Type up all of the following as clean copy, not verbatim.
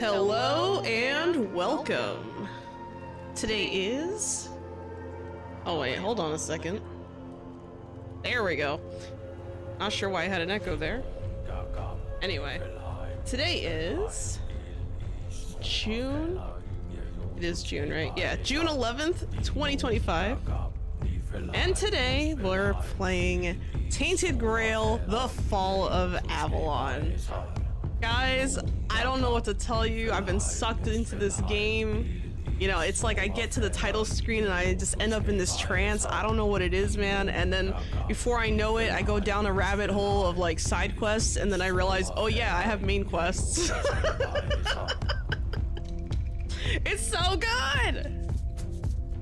Hello and welcome. Today is... Oh wait, hold on a second. There we go. Not sure why I had an echo there. Anyway, today is June... It is June, right? Yeah, June 11th, 2025. And today we're playing Tainted Grail, the Fall of Avalon. Guys, I don't know what to tell you. I've been sucked into this game. You know, it's like I get to the title screen and I just end up in this trance. I don't know what it is, man. And then before I know it, I go down a rabbit hole of like side quests, and then I realize, oh yeah, I have main quests. It's so good!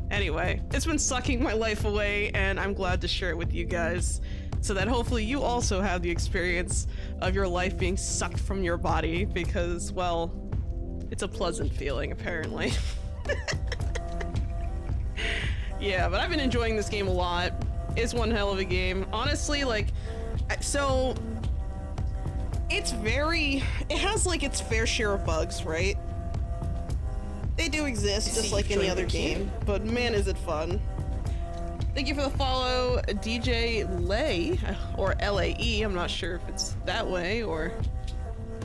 Anyway, it's been sucking my life away, and I'm glad to share it with you guys, so that hopefully you also have the experience of your life being sucked from your body, because, well, it's a pleasant feeling, apparently. Yeah, but I've been enjoying this game a lot. It's one hell of a game. Honestly, like, so... It has, like, its fair share of bugs, right? They do exist, just like any other game, but man is it fun. Thank you for the follow, DJ Lay, or L-A-E, I'm not sure if it's that way, or...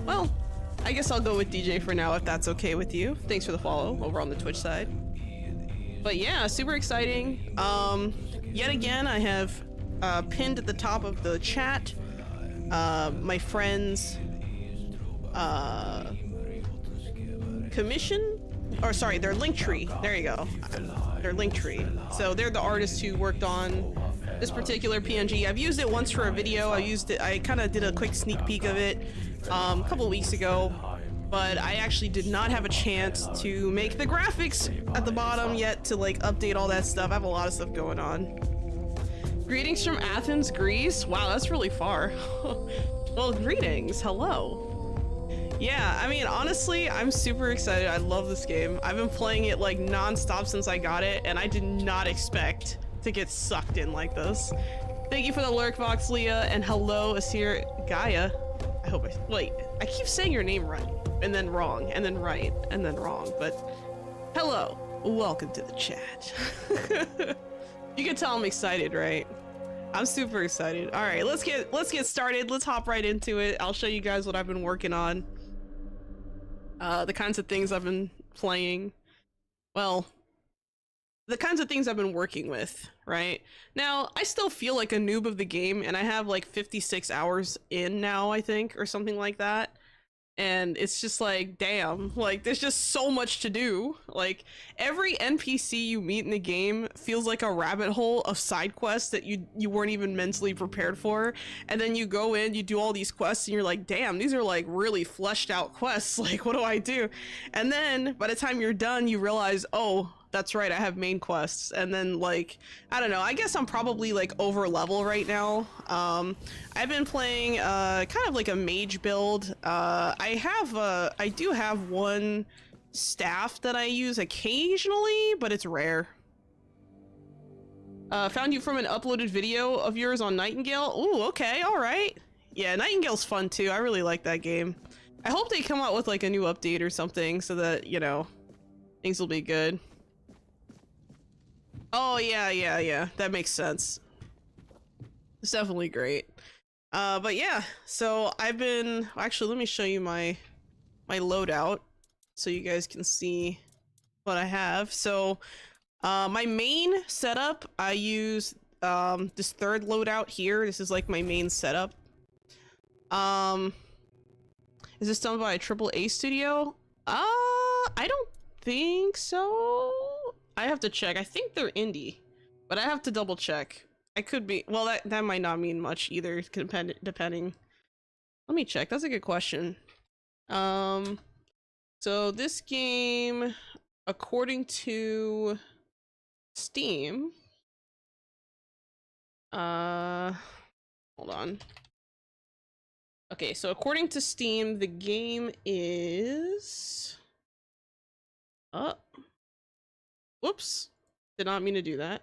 Well, I guess I'll go with DJ for now if that's okay with you. Thanks for the follow over on the Twitch side. But yeah, super exciting. Yet again, I have pinned at the top of the chat my friend's commission? Or sorry, their link tree. There you go. Their link tree. So they're the artists who worked on this particular PNG. I've used it once for a video. I kind of did a quick sneak peek of it a couple weeks ago, but I actually did not have a chance to make the graphics at the bottom yet to like update all that stuff. I have a lot of stuff going on. Greetings from Athens, Greece. Wow, that's really far. Well, greetings. Hello. Yeah, I mean, honestly, I'm super excited. I love this game. I've been playing it like non-stop since I got it, and I did not expect to get sucked in like this. Thank you for the lurk, Vox Leah, and hello, Asir Gaia. I hope wait, I keep saying your name right, and then wrong, and then right, and then wrong, but hello, welcome to the chat. You can tell I'm excited, right? I'm super excited. All right, let's get started. Let's hop right into it. I'll show you guys what I've been working on. The kinds of things I've been playing. Well, the kinds of things I've been working with, right? Now, I still feel like a noob of the game, and I have like 56 hours in now, I think, or something like that. And it's just like, damn, like there's just so much to do. Like every NPC you meet in the game feels like a rabbit hole of side quests that you weren't even mentally prepared for. And then you go in, you do all these quests, and you're like, damn, these are like really fleshed out quests. Like, what do I do? And then by the time you're done, you realize, oh, that's right, I have main quests. And then like, I don't know, I guess I'm probably like over level right now. I've been playing kind of like a mage build. I do have one staff that I use occasionally, but it's rare. Found you from an uploaded video of yours on Nightingale. Ooh, okay, all right. Yeah, Nightingale's fun too. I really like that game. I hope they come out with like a new update or something so that, you know, things will be good. Oh yeah, that makes sense. It's definitely great. But yeah, so I've been, actually let me show you my loadout so you guys can see what I have. So my main setup, I use this third loadout here. This is like my main setup. Is this done by a AAA studio? I don't think so. I have to check. I think they're indie, but I have to double check. I could be, well, that might not mean much either, depending. Let me check. That's a good question. So this game, according to Steam, hold on. Okay, so according to Steam, the game is, whoops, did not mean to do that.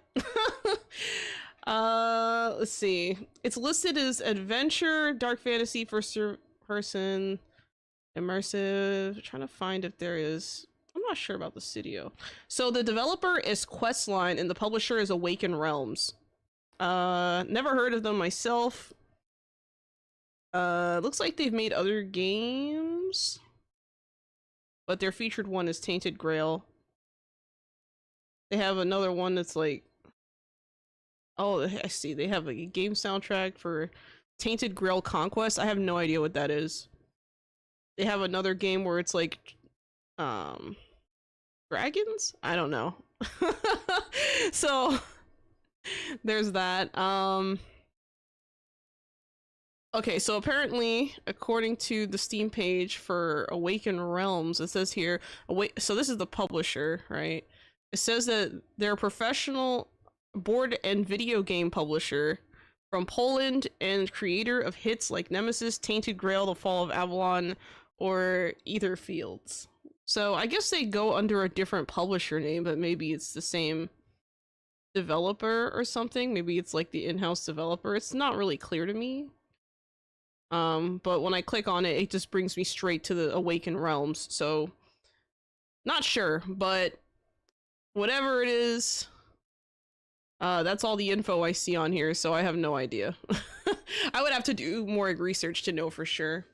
Let's see. It's listed as adventure, dark fantasy, first person, Immersive. Trying to find if there is. I'm not sure about the studio. So the developer is Questline and the publisher is Awaken Realms. Never heard of them myself. Looks like they've made other games, but their featured one is Tainted Grail. They have another one that's like, oh, I see. They have a game soundtrack for Tainted Grail Conquest. I have no idea what that is. They have another game where it's like, dragons? I don't know. So there's that. Okay, so apparently, according to the Steam page for Awaken Realms, it says here, so this is the publisher, right? It says that they're a professional board and video game publisher from Poland and creator of hits like Nemesis, Tainted Grail, The Fall of Avalon, or Ether Fields. So I guess they go under a different publisher name, but maybe it's the same developer or something. Maybe it's like the in-house developer. It's not really clear to me. But when I click on it, it just brings me straight to the Awaken Realms. So not sure, but whatever it is, that's all the info I see on here, so I have no idea. I would have to do more research to know for sure.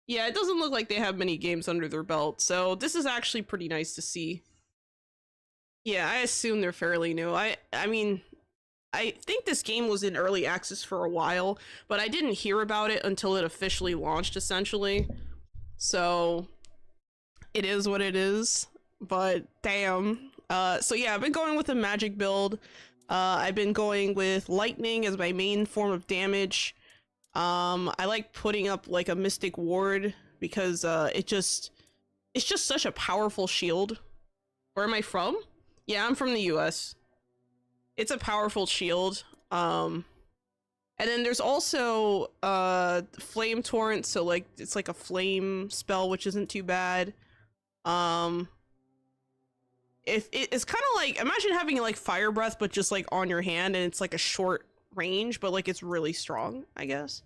Yeah, it doesn't look like they have many games under their belt, so this is actually pretty nice to see. Yeah, I assume they're fairly new. I mean, I think this game was in early access for a while, but I didn't hear about it until it officially launched, essentially. So it is what it is, but damn. So yeah, I've been going with a magic build. I've been going with lightning as my main form of damage. I like putting up like a mystic ward because it's just such a powerful shield. Where am I from? Yeah, I'm from the US. It's a powerful shield. And then there's also flame torrent, so like it's like a flame spell, which isn't too bad. If it's kind of like, imagine having like fire breath but just like on your hand, and it's like a short range, but like it's really strong, I guess.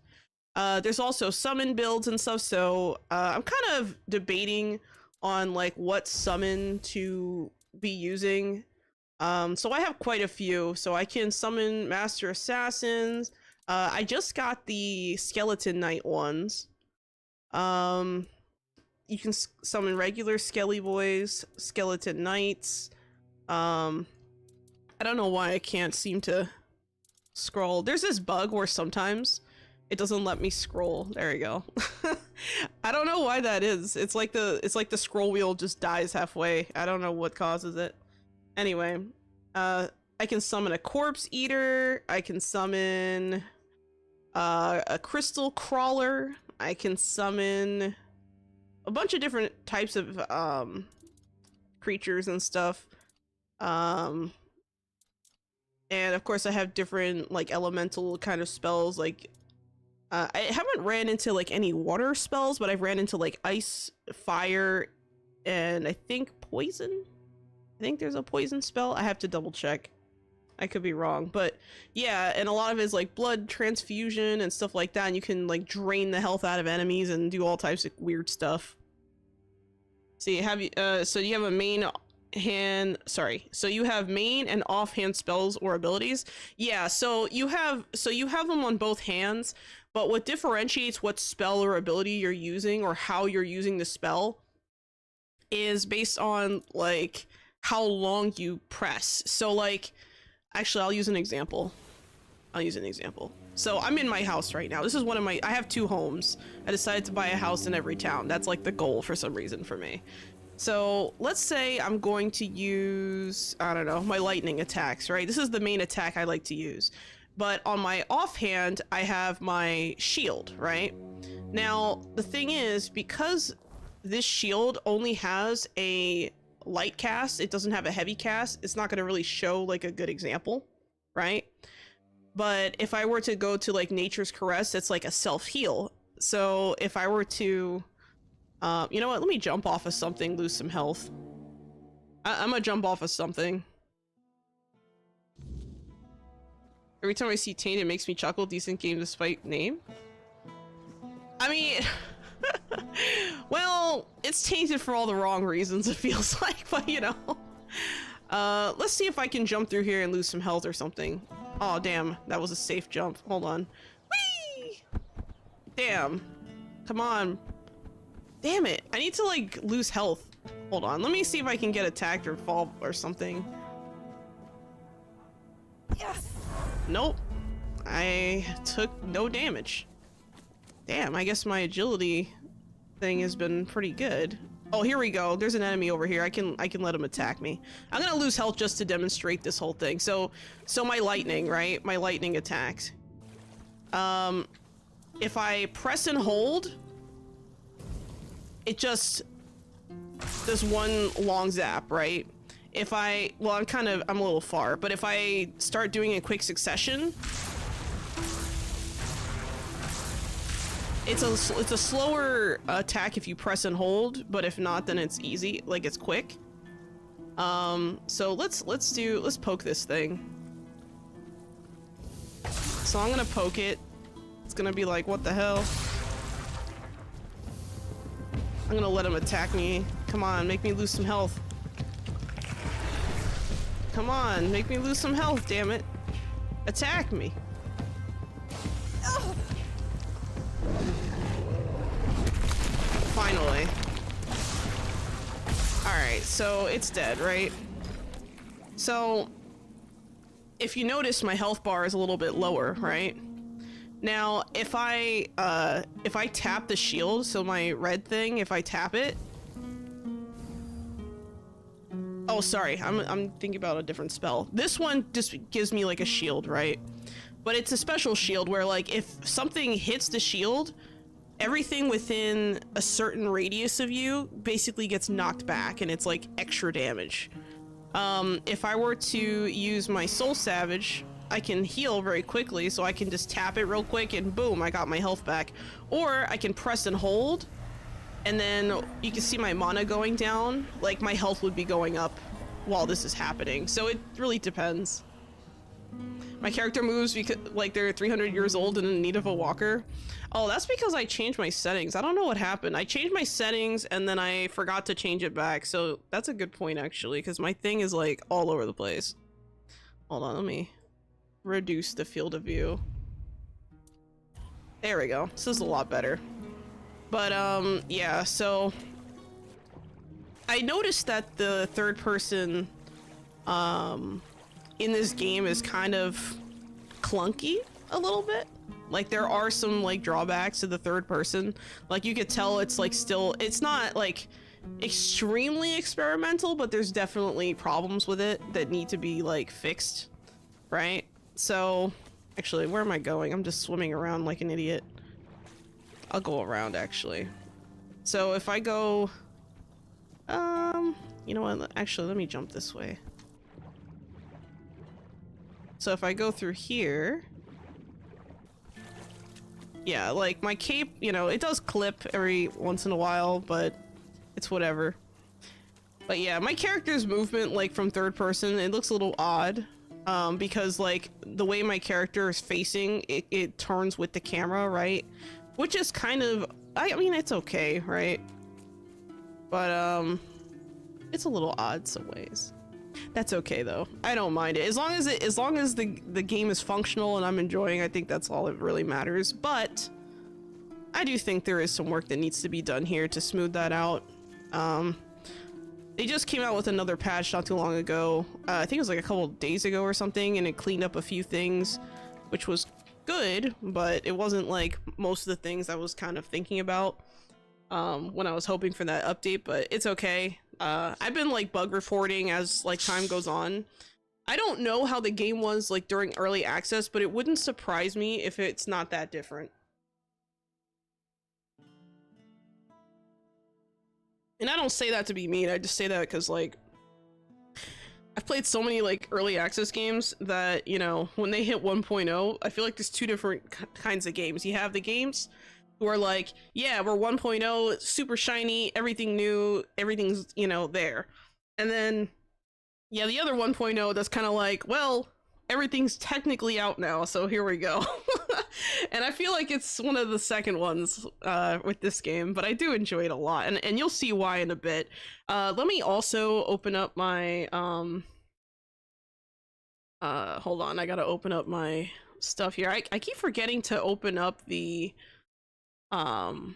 There's also summon builds and stuff, so I'm kind of debating on like what summon to be using. So I have quite a few, so I can summon Master Assassins. I just got the Skeleton Knight ones. You can summon regular Skelly Boys, Skeleton Knights. I don't know why I can't seem to scroll. There's this bug where sometimes it doesn't let me scroll. There you go. I don't know why that is. It's like the scroll wheel just dies halfway. I don't know what causes it. Anyway, I can summon a Corpse Eater. I can summon a Crystal Crawler. I can summon a bunch of different types of creatures and stuff. And of course I have different like elemental kind of spells. Like I haven't ran into like any water spells, but I've ran into like ice, fire, and I think poison. I think there's a poison spell. I have to double check. I could be wrong, but yeah, and a lot of it is like blood transfusion and stuff like that, and you can like drain the health out of enemies and do all types of weird stuff. See, have you so you have a main hand, sorry, so you have main and offhand spells or abilities. Yeah, so you have them on both hands, but what differentiates what spell or ability you're using or how you're using the spell is based on like how long you press. So like, actually I'll use an example. So I'm in my house right now. This is one of I have 2 homes. I decided to buy a house in every town. That's like the goal for some reason for me. So let's say I'm going to use, I don't know, my lightning attacks, right? This is the main attack I like to use. But on my offhand, I have my shield, right? Now, the thing is, because this shield only has a light cast, it doesn't have a heavy cast, it's not going to really show like a good example, right? But if I were to go to like Nature's Caress, it's like a self-heal. So if I were to, you know what, let me jump off of something, lose some health. I'm gonna jump off of something. Every time I see Tainted, it makes me chuckle. Decent game despite name. I mean, Well, it's tainted for all the wrong reasons, it feels like, but you know. Let's see if I can jump through here and lose some health or something. Oh, damn. That was a safe jump. Hold on. Whee! Damn. Come on. Damn it. I need to, like, lose health. Hold on. Let me see if I can get attacked or fall or something. Yes. Nope. I took no damage. Damn, I guess my agility thing has been pretty good. Oh, here we go. There's an enemy over here. I can let him attack me. I'm gonna lose health just to demonstrate this whole thing. So my lightning, right? My lightning attacks. If I press and hold, it just does one long zap, right? If well, I'm a little far, but if I start doing a quick succession, it's a slower attack if you press and hold, but if not, then it's easy, like it's quick. So let's poke this thing. So I'm gonna poke it. It's gonna be like, what the hell? I'm gonna let him attack me. Come on, make me lose some health. Come on, make me lose some health, damn it. Attack me. Finally. Alright, so it's dead, right? So, if you notice, my health bar is a little bit lower, right? Now, if I tap the shield, so my red thing, if I tap it... Oh, sorry, I'm thinking about a different spell. This one just gives me, like, a shield, right? But it's a special shield where, like, if something hits the shield, everything within a certain radius of you basically gets knocked back, and it's, like, extra damage. If I were to use my Soul Savage, I can heal very quickly, so I can just tap it real quick, and boom, I got my health back. Or I can press and hold, and then you can see my mana going down. Like, my health would be going up while this is happening. So it really depends. My character moves because, like, they're 300 years old and in need of a walker. Oh, that's because I changed my settings. I don't know what happened. I changed my settings and then I forgot to change it back. So that's a good point, actually, because my thing is, like, all over the place. Hold on, let me reduce the field of view. There we go. This is a lot better. But, yeah, so I noticed that the third person, in this game is kind of clunky a little bit. Like, there are some, like, drawbacks to the third person. Like, you could tell it's, like, still, it's not, like, extremely experimental, but there's definitely problems with it that need to be, like, fixed, right? So, actually, where am I going? I'm just swimming around like an idiot. I'll go around, actually. So if I go, you know what? Actually, let me jump this way. So if I go through here, yeah, like my cape, you know, it does clip every once in a while, but it's whatever. But yeah, my character's movement, like from third person, it looks a little odd. Because like the way my character is facing, it turns with the camera, right? Which is kind of, I mean, it's okay, right? But, it's a little odd some ways. That's okay though. I don't mind it. As long as the game is functional and I'm enjoying, I think that's all that really matters. But I do think there is some work that needs to be done here to smooth that out. They just came out with another patch not too long ago. I think it was like a couple days ago or something, and it cleaned up a few things, which was good, but it wasn't like most of the things I was kind of thinking about when I was hoping for that update, but it's okay. I've been like bug reporting as like time goes on. I don't know how the game was like during early access, but it wouldn't surprise me if it's not that different. And I don't say that to be mean, I just say that because, like, I've played so many, like, early access games that, you know, when they hit 1.0, I feel like there's two different kinds of games. You have the games who are like, yeah, we're 1.0, super shiny, everything new, everything's, you know, there. And then, yeah, the other 1.0 that's kind of like, well, everything's technically out now, so here we go. And I feel like it's one of the second ones with this game, but I do enjoy it a lot, and you'll see why in a bit. Let me also open up my hold on, I gotta open up my stuff here. I keep forgetting to open up the channel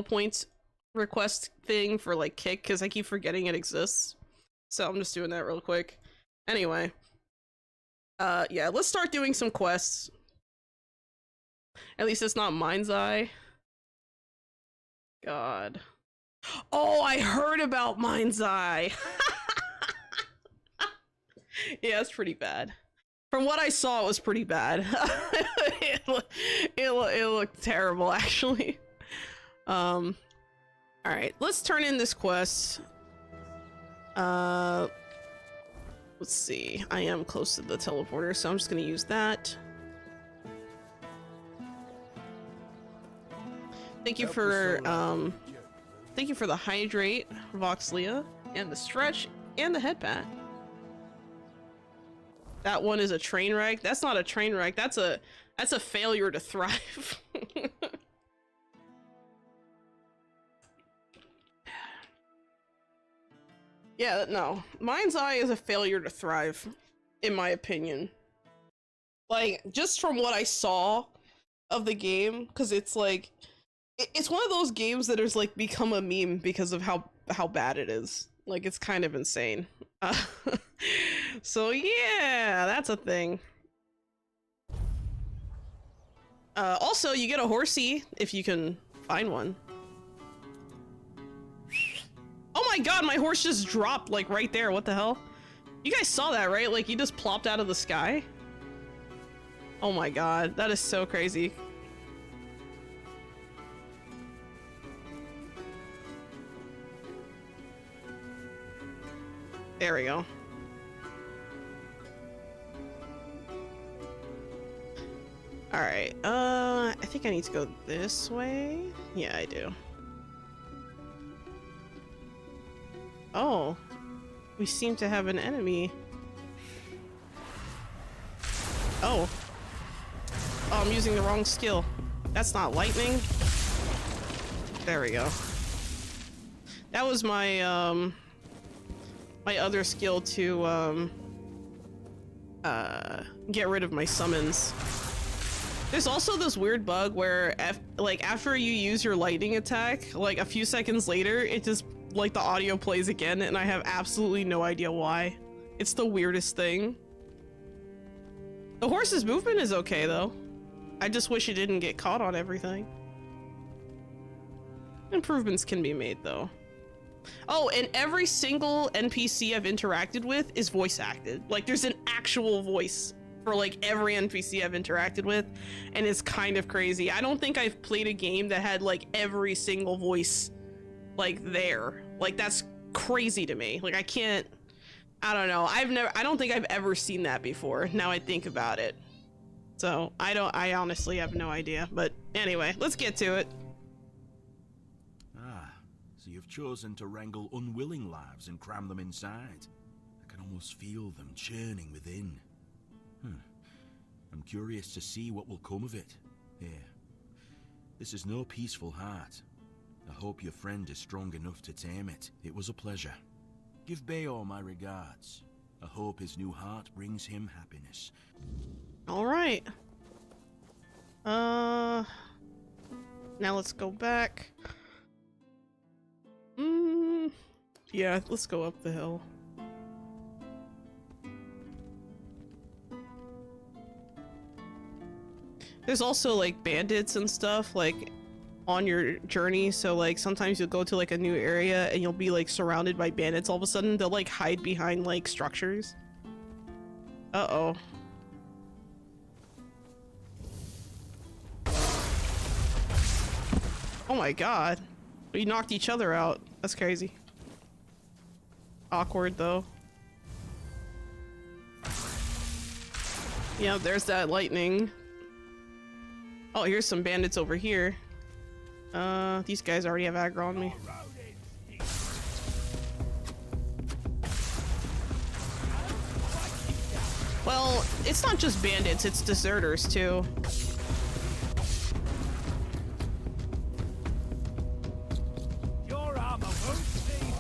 points request thing for like Kick, because I keep forgetting it exists. So I'm just doing that real quick. Anyway, yeah, let's start doing some quests. At least it's not Mind's Eye. God. Oh, I heard about Mind's Eye. Yeah, it's pretty bad. From what I saw, it was pretty bad. it looked terrible, actually. All right, let's turn in this quest. Let's see. I am close to the teleporter, so I'm just gonna use that. Thank you for the hydrate, Voxlia, and the stretch, and the headpat. That one is a train wreck. That's not a train wreck. That's a failure to thrive. Yeah, no. Mind's Eye is a failure to thrive, in my opinion. Like, just from what I saw of the game, because it's like, it's one of those games that has like become a meme because of how bad it is. Like, it's kind of insane. So yeah, that's a thing. Also, you get a horsey if you can find one. Oh my god, my horse just dropped like right there. What the hell? You guys saw that, right? Like, he just plopped out of the sky. Oh my god, that is so crazy. There we go. Alright, I think I need to go this way. Yeah, I do. Oh, we seem to have an enemy. Oh. Oh, I'm using the wrong skill. That's not lightning. There we go. That was my, my other skill to, get rid of my summons. There's also this weird bug where, like, after you use your lightning attack, like, a few seconds later, it just, like, the audio plays again, and I have absolutely no idea why. It's the weirdest thing. The horse's movement is okay, though. I just wish it didn't get caught on everything. Improvements can be made, though. Oh, and every single NPC I've interacted with is voice acted. Like, there's an actual voice for like every NPC I've interacted with, and it's kind of crazy. I don't think I've played a game that had like every single voice like there. Like, that's crazy to me. Like, I don't know. I don't think I've ever seen that before, now I think about it. So I honestly have no idea, but anyway, let's get to it. Ah, so you've chosen to wrangle unwilling lives and cram them inside. I can almost feel them churning within. I'm curious to see what will come of it. Here. This is no peaceful heart. I hope your friend is strong enough to tame it. It was a pleasure. Give Bayor my regards. I hope his new heart brings him happiness. Alright. Now let's go back. Yeah, let's go up the hill. There's also like bandits and stuff like on your journey, so like sometimes you'll go to like a new area and you'll be like surrounded by bandits. All of a sudden they'll like hide behind like structures. Uh-oh. Oh my god. We knocked each other out. That's crazy. Awkward though. Yeah, there's that lightning. Oh, here's some bandits over here. These guys already have aggro on me. Well, it's not just bandits, it's deserters too. Your armor won't save.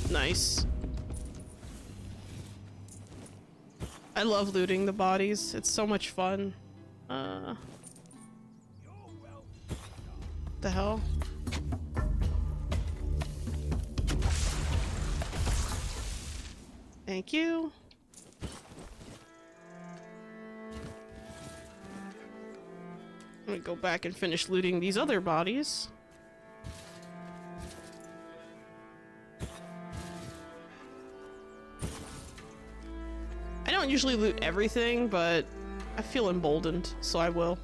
Nice. I love looting the bodies. It's so much fun. The hell? Thank you. I'm gonna go back and finish looting these other bodies. I don't usually loot everything, but I feel emboldened, so I will.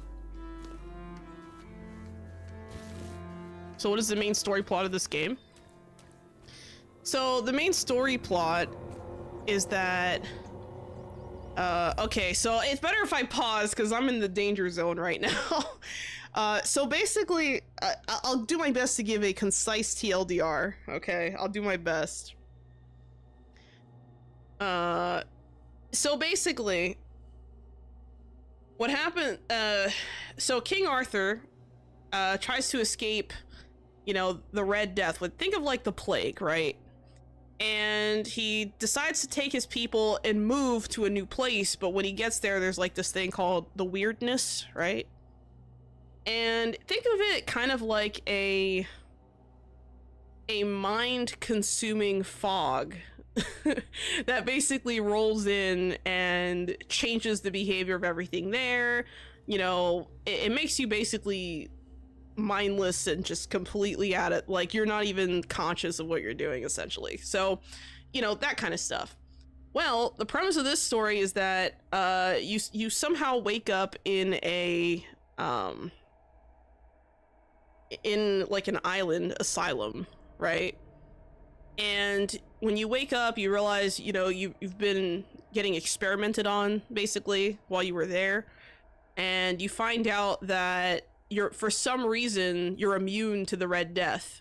So what is the main story plot of this game? So the main story plot is that okay, so it's better if I pause because I'm in the danger zone right now. So basically, I'll do my best to give a concise TLDR. Okay, I'll do my best. So basically, what happened? So King Arthur tries to escape, you know, the Red Death. Think of like the plague, right? And he decides to take his people and move to a new place, but when he gets there, there's like this thing called the weirdness, right? And think of it kind of like a mind-consuming fog that basically rolls in and changes the behavior of everything there. You know, it makes you basically mindless and just completely at it, like you're not even conscious of what you're doing, essentially. So, you know, that kind of stuff. Well, the premise of this story is that you somehow wake up in a in like an island asylum, right? And when you wake up, you realize, you know, you've been getting experimented on basically while you were there, and you find out that for some reason you're immune to the Red Death,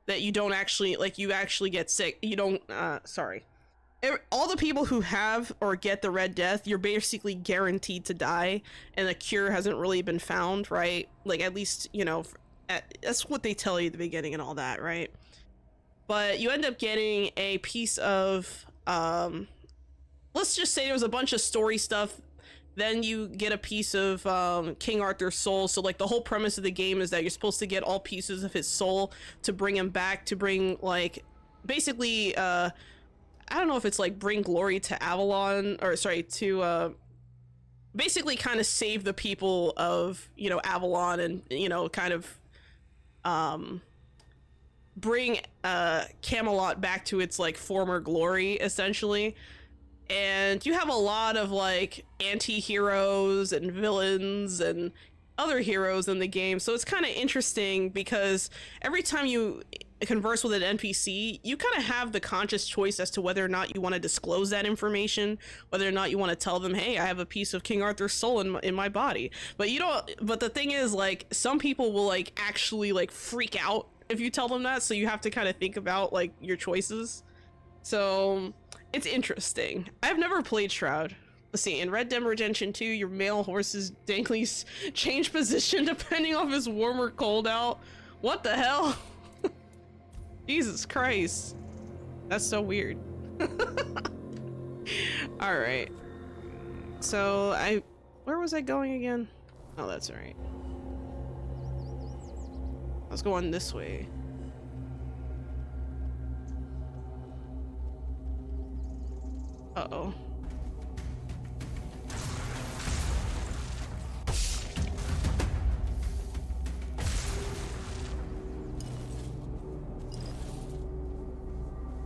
that you don't actually, like, you actually get sick. You don't sorry, all the people who have or get the Red Death, you're basically guaranteed to die, and a cure hasn't really been found, right? Like, at least, you know, that's what they tell you at the beginning and all that, right? But you end up getting a piece of let's just say there was a bunch of story stuff. Then you get a piece of King Arthur's soul. So like the whole premise of the game is that you're supposed to get all pieces of his soul to bring him back, to bring, like, basically I don't know if it's like bring glory to Avalon, or sorry, to basically kind of save the people of, you know, Avalon, and, you know, kind of bring Camelot back to its like former glory, essentially. And you have a lot of like anti-heroes and villains and other heroes in the game, so it's kind of interesting because every time you converse with an NPC, you kind of have the conscious choice as to whether or not you want to disclose that information, whether or not you want to tell them, hey, I have a piece of King Arthur's soul in my body. But you don't, but the thing is, like, some people will like actually like freak out if you tell them that, so you have to kind of think about like your choices. So it's interesting. I've never played Shroud. Let's see, in Red Dead Redemption 2, your male horses dankly change position depending on if it's warm or cold out. What the hell? Jesus Christ. That's so weird. Alright. So, where was I going again? Oh, that's alright. I was going this way. Uh-oh.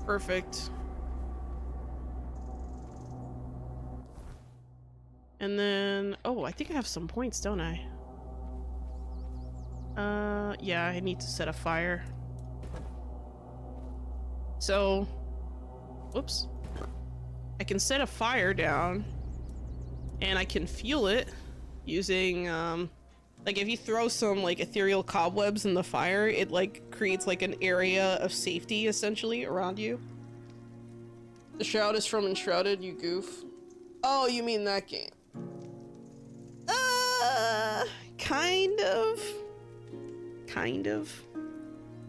Perfect. And then, oh, I think I have some points, don't I? Yeah, I need to set a fire. So, whoops. I can set a fire down, and I can fuel it using, like, if you throw some, like, ethereal cobwebs in the fire, it, like, creates, like, an area of safety, essentially, around you. The Shroud is from Enshrouded, you goof. Oh, you mean that game? Kind of. Kind of.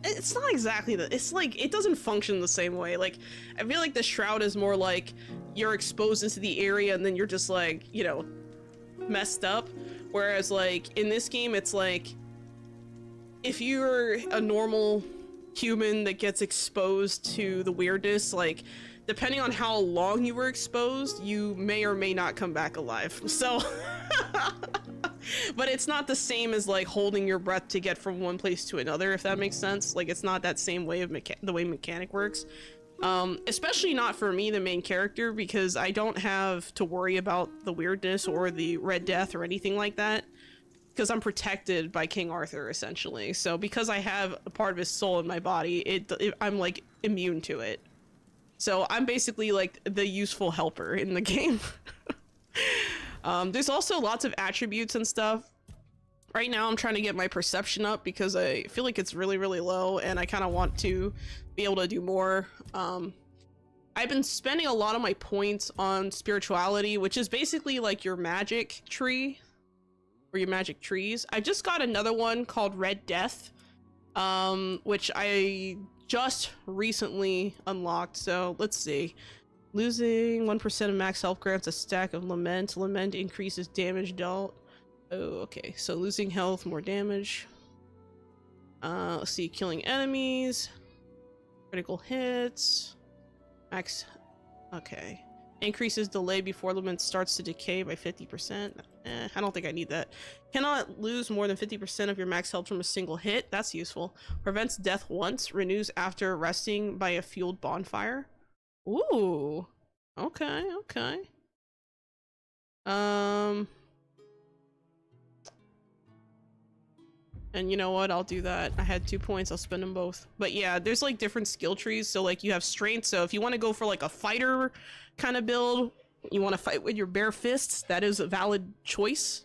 It's not exactly that. It's like, it doesn't function the same way. Like, I feel like the Shroud is more like you're exposed into the area and then you're just like, you know, messed up. Whereas like in this game, it's like if you're a normal human that gets exposed to the weirdness, like depending on how long you were exposed, you may or may not come back alive. So, but it's not the same as like holding your breath to get from one place to another, if that makes sense. Like it's not that same way of the way mechanic works. Especially not for me, the main character, because I don't have to worry about the weirdness or the Red Death or anything like that, because I'm protected by King Arthur, essentially. So because I have a part of his soul in my body, I'm like immune to it. So I'm basically like the useful helper in the game. There's also lots of attributes and stuff. Right now I'm trying to get my perception up because I feel like it's really, really low and I kind of want to be able to do more. I've been spending a lot of my points on spirituality, which is basically like your magic tree or your magic trees. I just got another one called Red Death, which I just recently unlocked. So let's see. Losing 1% of max health grants a stack of lament. Lament increases damage dealt. Oh, okay. So losing health, more damage. Let's see. Killing enemies. Critical hits. Max. Okay. Increases delay before lament starts to decay by 50%. I don't think I need that. Cannot lose more than 50% of your max health from a single hit. That's useful. Prevents death once. Renews after resting by a fueled bonfire. Ooh. Okay, okay. And you know what? I'll do that. I had 2 points. I'll spend them both. But yeah, there's like different skill trees. So like you have strength. So if you want to go for like a fighter kind of build, you want to fight with your bare fists, that is a valid choice.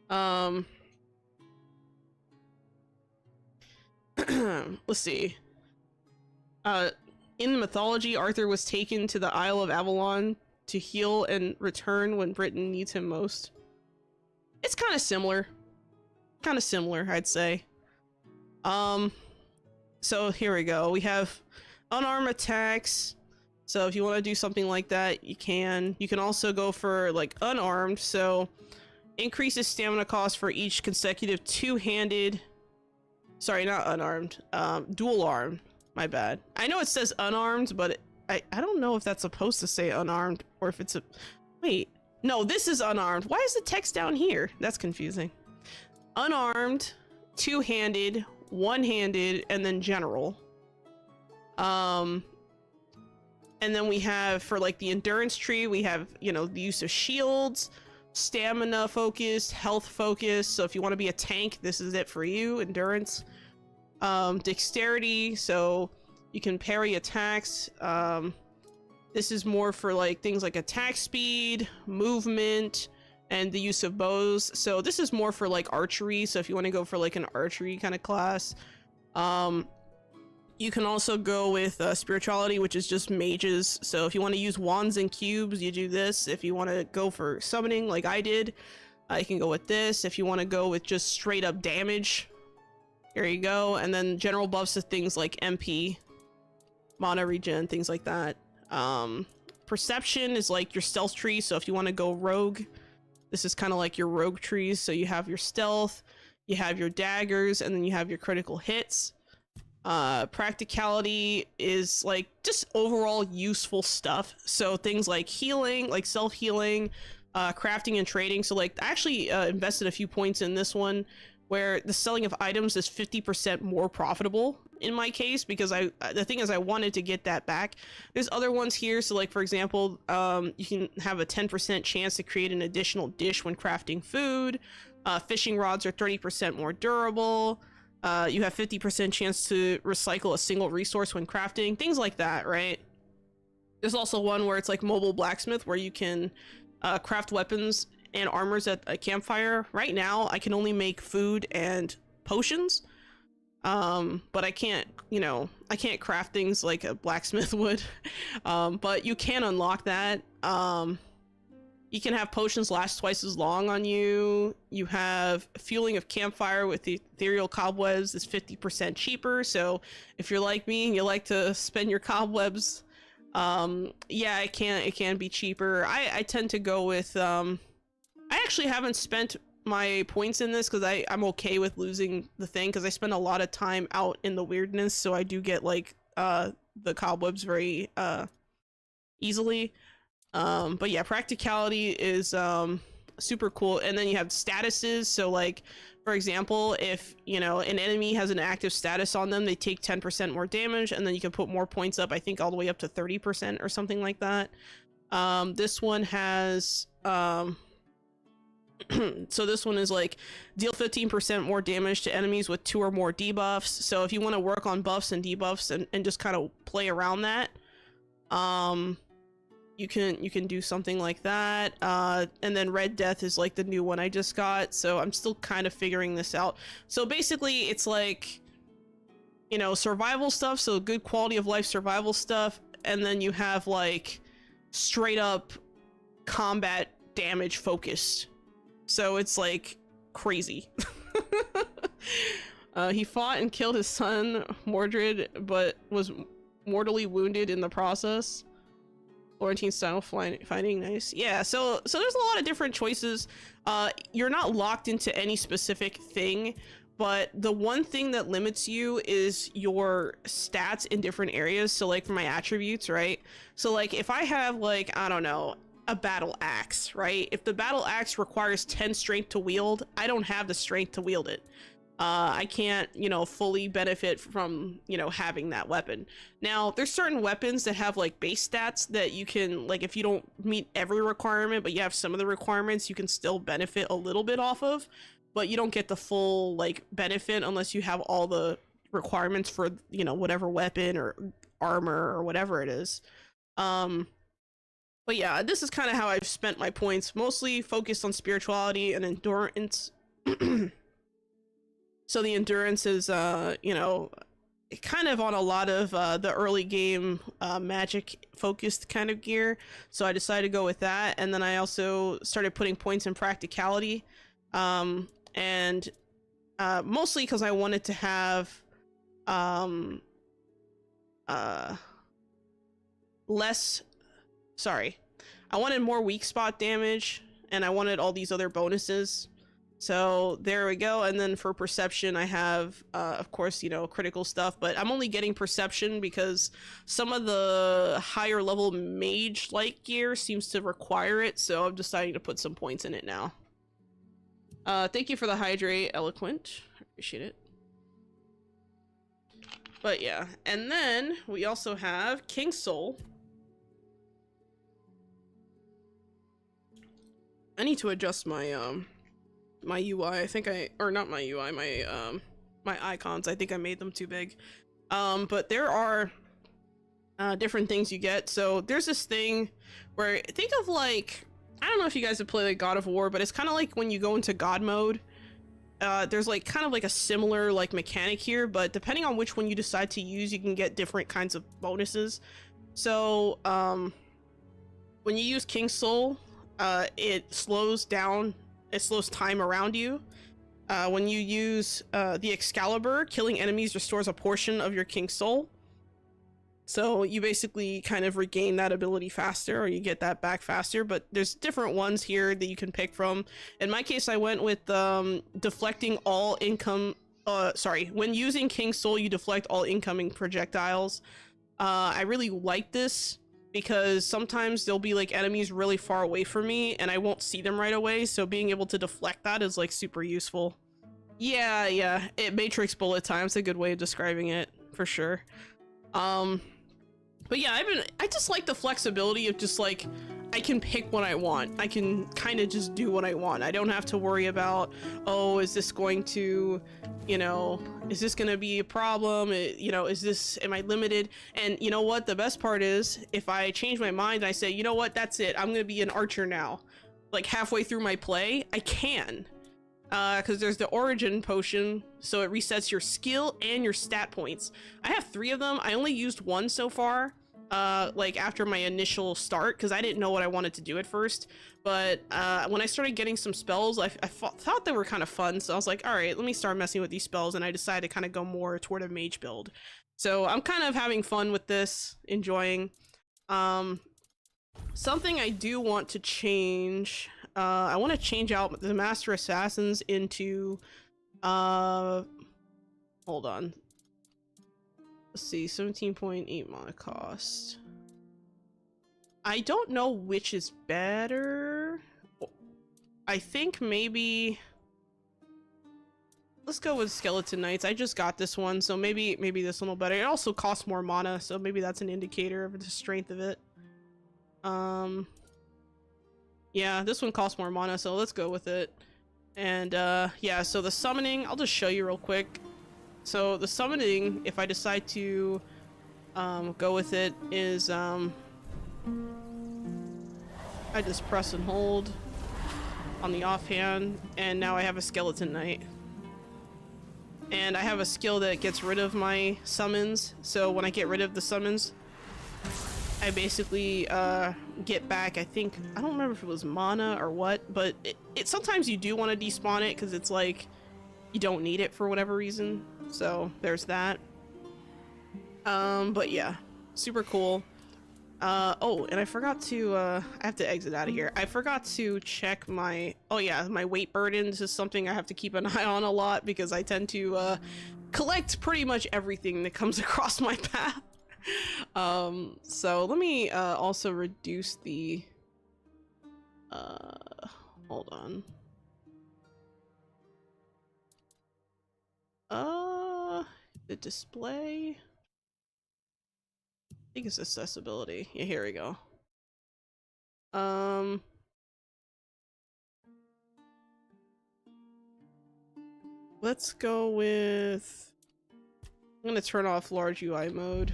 Let's see. In the mythology, Arthur was taken to the Isle of Avalon to heal and return when Britain needs him most. It's kind of similar. Kind of similar, I'd say. So here we go. We have unarmed attacks. So if you want to do something like that, you can. You can also go for like unarmed. So increases stamina cost for each consecutive two-handed. Sorry, not unarmed. Dual arm. My bad. I know it says unarmed, but I don't know if that's supposed to say unarmed or if it's a. Wait, no, this is unarmed. Why is the text down here? That's confusing. Unarmed, two-handed, one-handed, and then general. And then we have for like the endurance tree, we have, you know, the use of shields, stamina focused, health focused. So if you want to be a tank, this is it for you. Endurance. Dexterity, so you can parry attacks. This is more for like things like attack speed, movement, and the use of bows. So this is more for like archery. So if you want to go for like an archery kind of class, you can also go with spirituality, which is just mages. So if you want to use wands and cubes, you do this. If you want to go for summoning like I did, you can go with this. If you want to go with just straight up damage, here you go. And then general buffs to things like MP, mana regen, things like that. Perception is like your stealth tree. So if you want to go rogue, this is kind of like your rogue trees. So you have your stealth, you have your daggers, and then you have your critical hits. Practicality is like just overall useful stuff. So things like healing, like self-healing, crafting and trading. So like I actually invested a few points in this one where the selling of items is 50% more profitable in my case, because the thing is I wanted to get that back. There's other ones here. So like, for example, you can have a 10% chance to create an additional dish when crafting food. Fishing rods are 30% more durable. You have 50% chance to recycle a single resource when crafting, things like that, right? There's also one where it's like mobile blacksmith, where you can craft weapons and armors at a campfire. Right now, I can only make food and potions. But I can't, you know, I can't craft things like a blacksmith would. But you can unlock that. You can have potions last twice as long on you. You have fueling of campfire with the ethereal cobwebs is 50% cheaper. So if you're like me and you like to spend your cobwebs, yeah, it can be cheaper. I tend to go with, I actually haven't spent my points in this because I'm okay with losing the thing because I spend a lot of time out in the weirdness, so I do get like the cobwebs very easily. But yeah, practicality is super cool. And then you have statuses, so like for example, if you know an enemy has an active status on them, they take 10% more damage, and then you can put more points up, I think all the way up to 30% or something like that. This one has so this one is like deal 15% more damage to enemies with 2 or more debuffs. So if you want to work on buffs and debuffs and just kind of play around that, you can do something like that. And then Red Death is like the new one I just got, so I'm still kind of figuring this out. So basically it's like, you know, survival stuff, so good quality of life survival stuff, and then you have like straight up combat damage focused. So it's like crazy. He fought and killed his son Mordred, but was mortally wounded in the process. Florentine style fighting, nice. Yeah, so there's a lot of different choices. You're not locked into any specific thing, but the one thing that limits you is your stats in different areas. So like for my attributes, right? So like if I have like, I don't know, a battle axe, right? If the battle axe requires 10 strength to wield, I don't have the strength to wield it. I can't, you know, fully benefit from, you know, having that weapon. Now, there's certain weapons that have like base stats that you can, like, if you don't meet every requirement, but you have some of the requirements, you can still benefit a little bit off of, but you don't get the full, like, benefit unless you have all the requirements for, you know, whatever weapon or armor or whatever it is. But yeah, this is kind of how I've spent my points, mostly focused on spirituality and endurance. So the endurance is, you know, kind of on a lot of the early game magic focused kind of gear. So I decided to go with that. And then I also started putting points in practicality. And mostly because I wanted to have I wanted more weak spot damage, and I wanted all these other bonuses. So there we go. And then for perception, I have, of course, you know, critical stuff, but I'm only getting perception because some of the higher level mage-like gear seems to require it. So I'm deciding to put some points in it now. Thank you for the hydrate, Eloquent. I appreciate it. But yeah, and then we also have King Soul. I need to adjust my my UI. I think or not my UI, my icons. I think I made them too big. But there are different things you get. So there's this thing where, think of like, I don't know if you guys have played like God of War, but it's kind of like when you go into God mode. There's like kind of like a similar like mechanic here, but depending on which one you decide to use, you can get different kinds of bonuses. So when you use King Soul, it slows down, it slows time around you. When you use the Excalibur, killing enemies restores a portion of your King Soul. So you basically kind of regain that ability faster, or you get that back faster, but there's different ones here that you can pick from. In my case, I went with deflecting all when using King Soul, you deflect all incoming projectiles. I really like this because sometimes there'll be like enemies really far away from me and I won't see them right away, so being able to deflect that is like super useful. Yeah, Matrix bullet time's a good way of describing it, for sure. But yeah, I just like the flexibility of just like, I can pick what I want. I can kind of just do what I want. I don't have to worry about, oh, is this going to, you know, is this going to be a problem? You know, am I limited? And you know what? The best part is, if I change my mind and I say, you know what, that's it, I'm going to be an archer now. Like halfway through my play, I can. because there's the origin potion, so it resets your skill and your stat points. I have 3 of them. I only used 1 so far, like after my initial start, because I didn't know what I wanted to do at first. But when I started getting some spells, I thought they were kind of fun, so I was like, all right, let me start messing with these spells, and I decided to kind of go more toward a mage build. So I'm kind of having fun with this, enjoying. Something I do want to change, I want to change out the Master Assassins into, hold on. Let's see, 17.8 mana cost. I don't know which is better. I think maybe... Let's go with Skeleton Knights. I just got this one, so maybe this one will better. It also costs more mana, so maybe that's an indicator of the strength of it. Yeah, this one costs more mana, so let's go with it. And yeah, so the summoning, I'll just show you real quick. So the summoning, if I decide to go with it, is I just press and hold on the offhand, and now I have a Skeleton Knight. And I have a skill that gets rid of my summons, so when I get rid of the summons, I basically get back, I think, I don't remember if it was mana or what, but it sometimes you do want to despawn it because it's like you don't need it for whatever reason. So there's that. But yeah, super cool. Oh, and I forgot to, I have to exit out of here. I forgot to check my, oh yeah, my weight burden. This is something I have to keep an eye on a lot because I tend to collect pretty much everything that comes across my path. So let me also reduce the, hold on. The display. I think it's accessibility. Yeah, here we go. Let's go with, I'm gonna turn off large UI mode.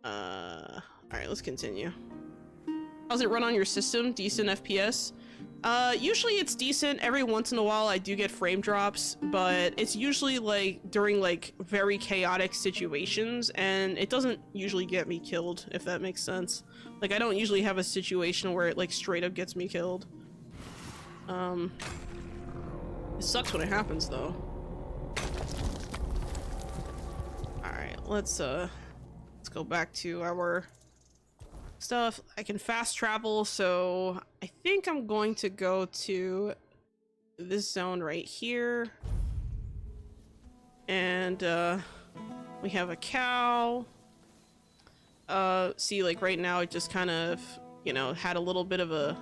Alright, let's continue. How's it run on your system? Decent FPS? Usually it's decent. Every once in a while I do get frame drops, but it's usually like during like very chaotic situations, and it doesn't usually get me killed, if that makes sense. Like I don't usually have a situation where it like straight up gets me killed. It sucks when it happens though. Alright, let's go back to our stuff. I can fast travel, so I think I'm going to go to this zone right here. And we have a cow. See, like right now it just kind of, you know, had a little bit of a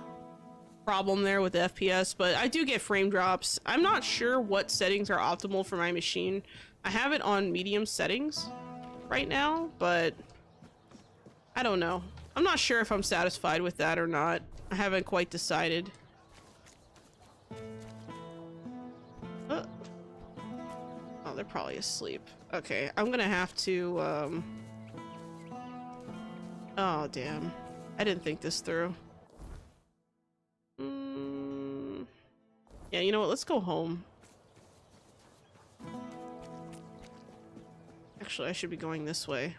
problem there with the FPS, but I do get frame drops. I'm not sure what settings are optimal for my machine. I have it on medium settings right now, but I don't know. I'm not sure if I'm satisfied with that or not. I haven't quite decided. Oh, they're probably asleep. Okay, I'm gonna have to, oh, damn. I didn't think this through. Yeah, you know what? Let's go home. Actually, I should be going this way.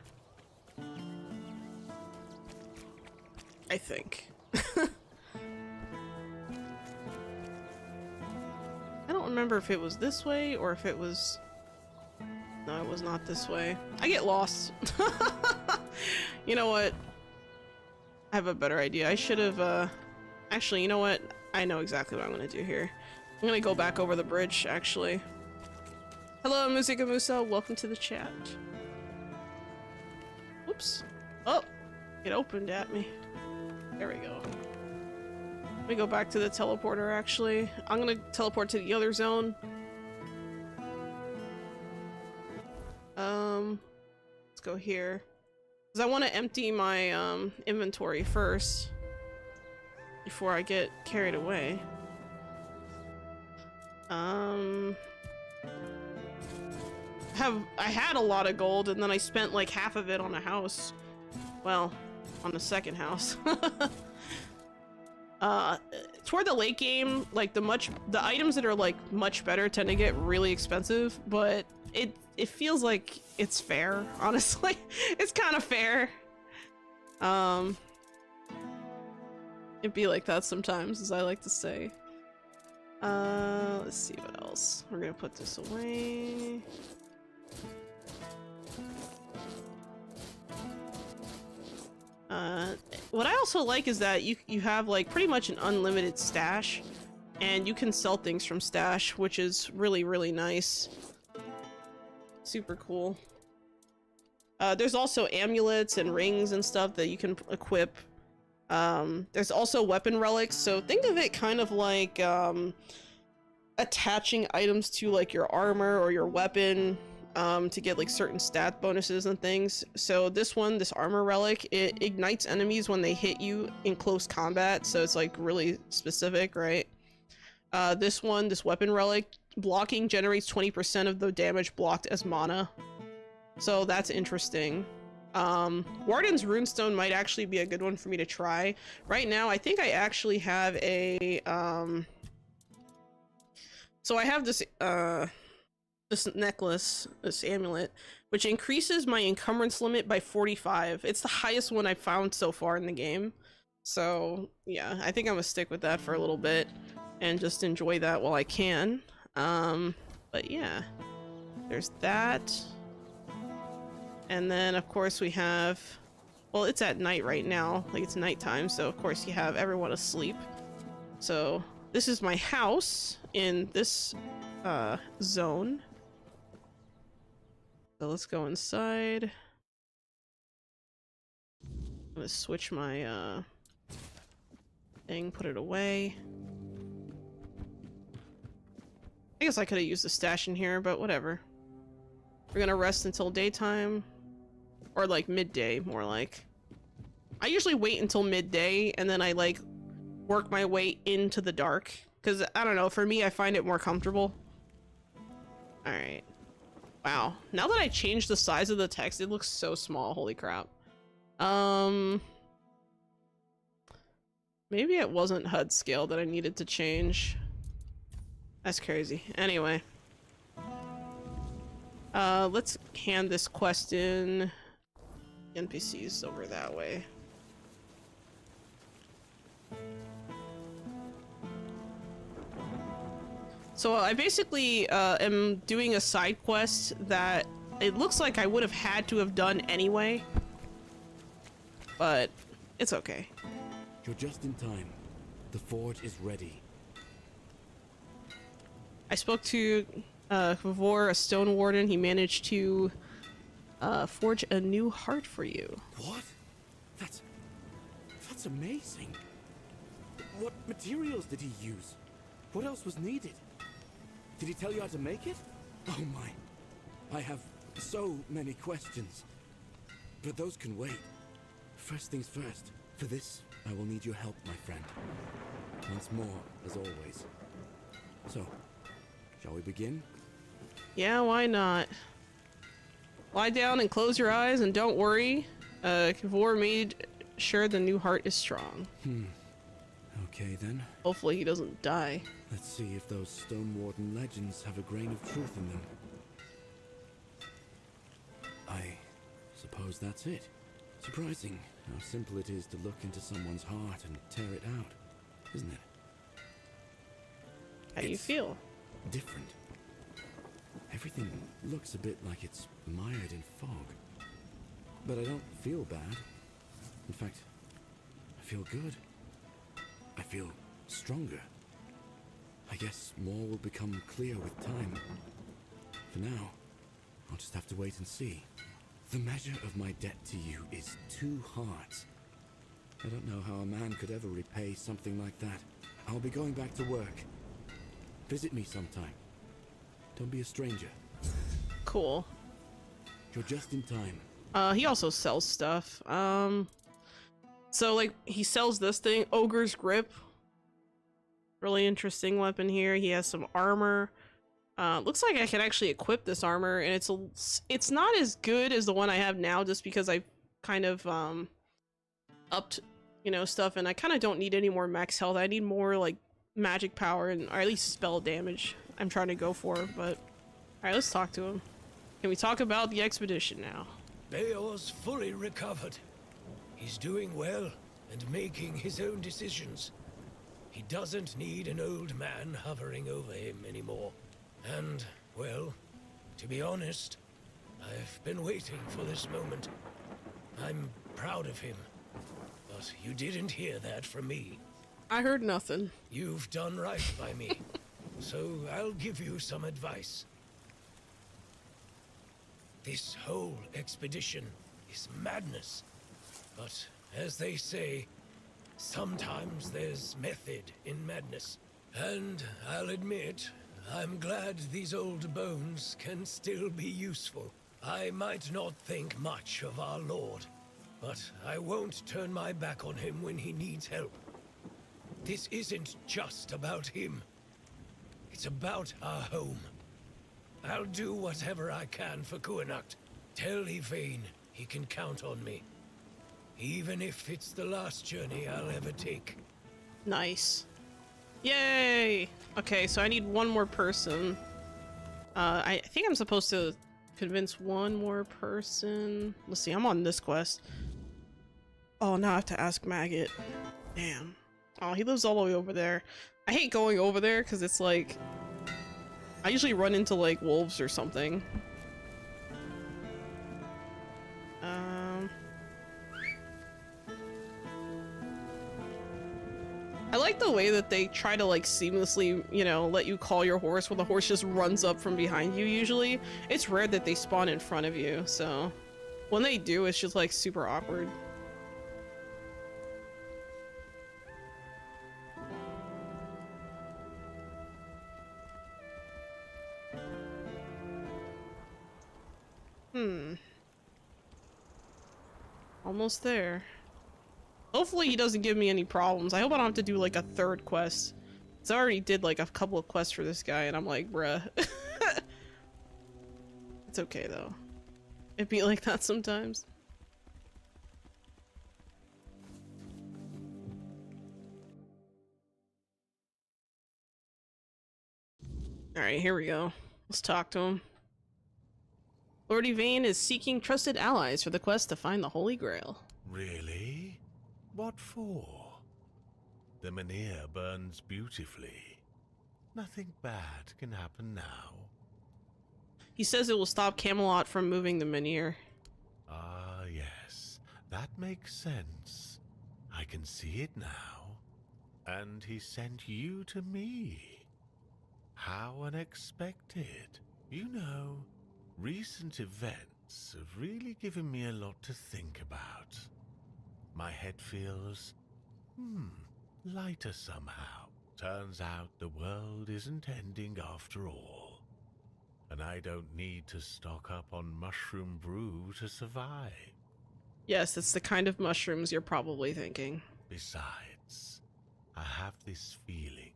I think. I don't remember if it was this way or if it was... No, it was not this way. I get lost. You know what? I have a better idea. I should have, actually, you know what? I know exactly what I'm gonna do here. I'm gonna go back over the bridge, actually. Hello, Musica Musa. Welcome to the chat. Oops. Oh! It opened at me. There we go. Let me go back to the teleporter, actually. I'm gonna teleport to the other zone. Let's go here. Because I want to empty my inventory first before I get carried away. I had a lot of gold, and then I spent like half of it on a house. Well, on the second house. 12 before the late game, like the items that are like much better tend to get really expensive, but it feels like it's fair, honestly. It's kind of fair. It'd be like that sometimes, as I like to say. Let's see what else. We're gonna put this away. What I also like is that you have like pretty much an unlimited stash, and you can sell things from stash, which is really, really nice. Super cool. There's also amulets and rings and stuff that you can equip. There's also weapon relics, so think of it kind of like attaching items to like your armor or your weapon to get like certain stat bonuses and things. So this armor relic, it ignites enemies when they hit you in close combat, so it's like really specific, right? This weapon relic, blocking generates 20% of the damage blocked as mana. So that's interesting. Warden's Runestone might actually be a good one for me to try. Right now, I think I actually have a, so I have this necklace, this amulet, which increases my encumbrance limit by 45. It's the highest one I've found so far in the game. So yeah, I think I'm gonna stick with that for a little bit and just enjoy that while I can. But yeah, there's that. And then of course we have, well, it's at night right now, like it's nighttime, so of course you have everyone asleep. So this is my house in this zone. So let's go inside. I'm gonna switch my thing, put it away. I guess I could have used the stash in here, but whatever. We're gonna rest until daytime. Or like midday, more like. I usually wait until midday and then I like work my way into the dark. Because I don't know, for me I find it more comfortable. Alright. Wow. Now that I changed the size of the text, it looks so small. Holy crap. Maybe it wasn't HUD scale that I needed to change. That's crazy. Anyway. Let's hand this quest in. NPCs over that way. So I basically am doing a side quest that it looks like I would have had to have done anyway, but it's okay. You're just in time. The forge is ready. I spoke to Vavor, a stone warden. He managed to forge a new heart for you. What? That's amazing. What materials did he use? What else was needed? Did he tell you how to make it? Oh my. I have so many questions. But those can wait. First things first. For this, I will need your help, my friend. Once more, as always. So, shall we begin? Yeah, why not? Lie down and close your eyes and don't worry. Kavor made sure the new heart is strong. Okay then. Hopefully he doesn't die. Let's see if those Stone Warden legends have a grain of truth in them. I suppose that's it. Surprising how simple it is to look into someone's heart and tear it out, isn't it? How do you feel? Different. Everything looks a bit like it's mired in fog. But I don't feel bad. In fact, I feel good. I feel stronger. I guess more will become clear with time. For now, I'll just have to wait and see. The measure of my debt to you is 2 hearts. I don't know how a man could ever repay something like that. I'll be going back to work. Visit me sometime. Don't be a stranger. Cool. You're just in time. He also sells stuff. So like he sells this thing, Ogre's Grip. Really interesting weapon here. He has some armor. Looks like I can actually equip this armor, and it's not as good as the one I have now, just because I kind of upped you know, stuff, and I kind of don't need any more max health. I need more like magic power and or at least spell damage I'm trying to go for. But all right, let's talk to him. Can we talk about the expedition now? Beor's fully recovered. He's doing well and making his own decisions. He doesn't need an old man hovering over him anymore. And, well, to be honest, I've been waiting for this moment. I'm proud of him. But you didn't hear that from me. I heard nothing. You've done right by me. So I'll give you some advice. This whole expedition is madness. But as they say, sometimes there's method in madness. And I'll admit, I'm glad these old bones can still be useful. I might not think much of our Lord, but I won't turn my back on him when he needs help. This isn't just about him. It's about our home. I'll do whatever I can for Kuanacht. Tell Yvain he can count on me. Even if it's the last journey I'll ever take. Nice. Yay! Okay, so I need one more person. I think I'm supposed to convince one more person. Let's see, I'm on this quest. Oh, now I have to ask Maggot. Damn. Oh, he lives all the way over there. I hate going over there because it's like... I usually run into like wolves or something. I like the way that they try to like seamlessly, you know, let you call your horse when the horse just runs up from behind you usually. It's rare that they spawn in front of you, so when they do, it's just like super awkward. Almost there. Hopefully he doesn't give me any problems. I hope I don't have to do like a third quest. Cause I already did like a couple of quests for this guy and I'm like, bruh. It's okay though. It'd be like that sometimes. Alright, here we go. Let's talk to him. Lord Yvain is seeking trusted allies for the quest to find the Holy Grail. Really? What for? The Menhir burns beautifully. Nothing bad can happen now. He says it will stop Camelot from moving the Menhir. Ah, yes. That makes sense. I can see it now. And he sent you to me. How unexpected. You know, recent events have really given me a lot to think about. My head feels, lighter somehow. Turns out the world isn't ending after all. And I don't need to stock up on mushroom brew to survive. Yes, it's the kind of mushrooms you're probably thinking. Besides, I have this feeling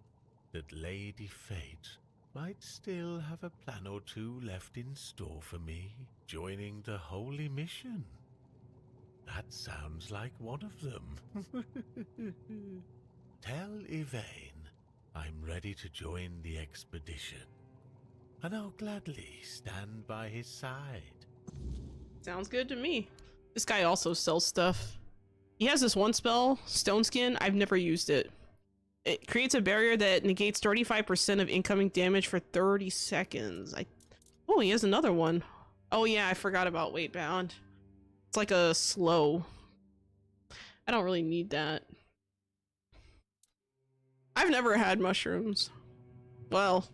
that Lady Fate might still have a plan or two left in store for me, joining the Holy Mission. That sounds like one of them. Tell Yvain I'm ready to join the expedition, and I'll gladly stand by his side. Sounds good to me. This guy also sells stuff. He has this one spell, Stone Skin. I've never used it. It creates a barrier that negates 35% of incoming damage for 30 seconds. Oh, he has another one. Oh yeah, I forgot about Weight Bound. It's like a slow. I don't really need that. I've never had mushrooms. Well,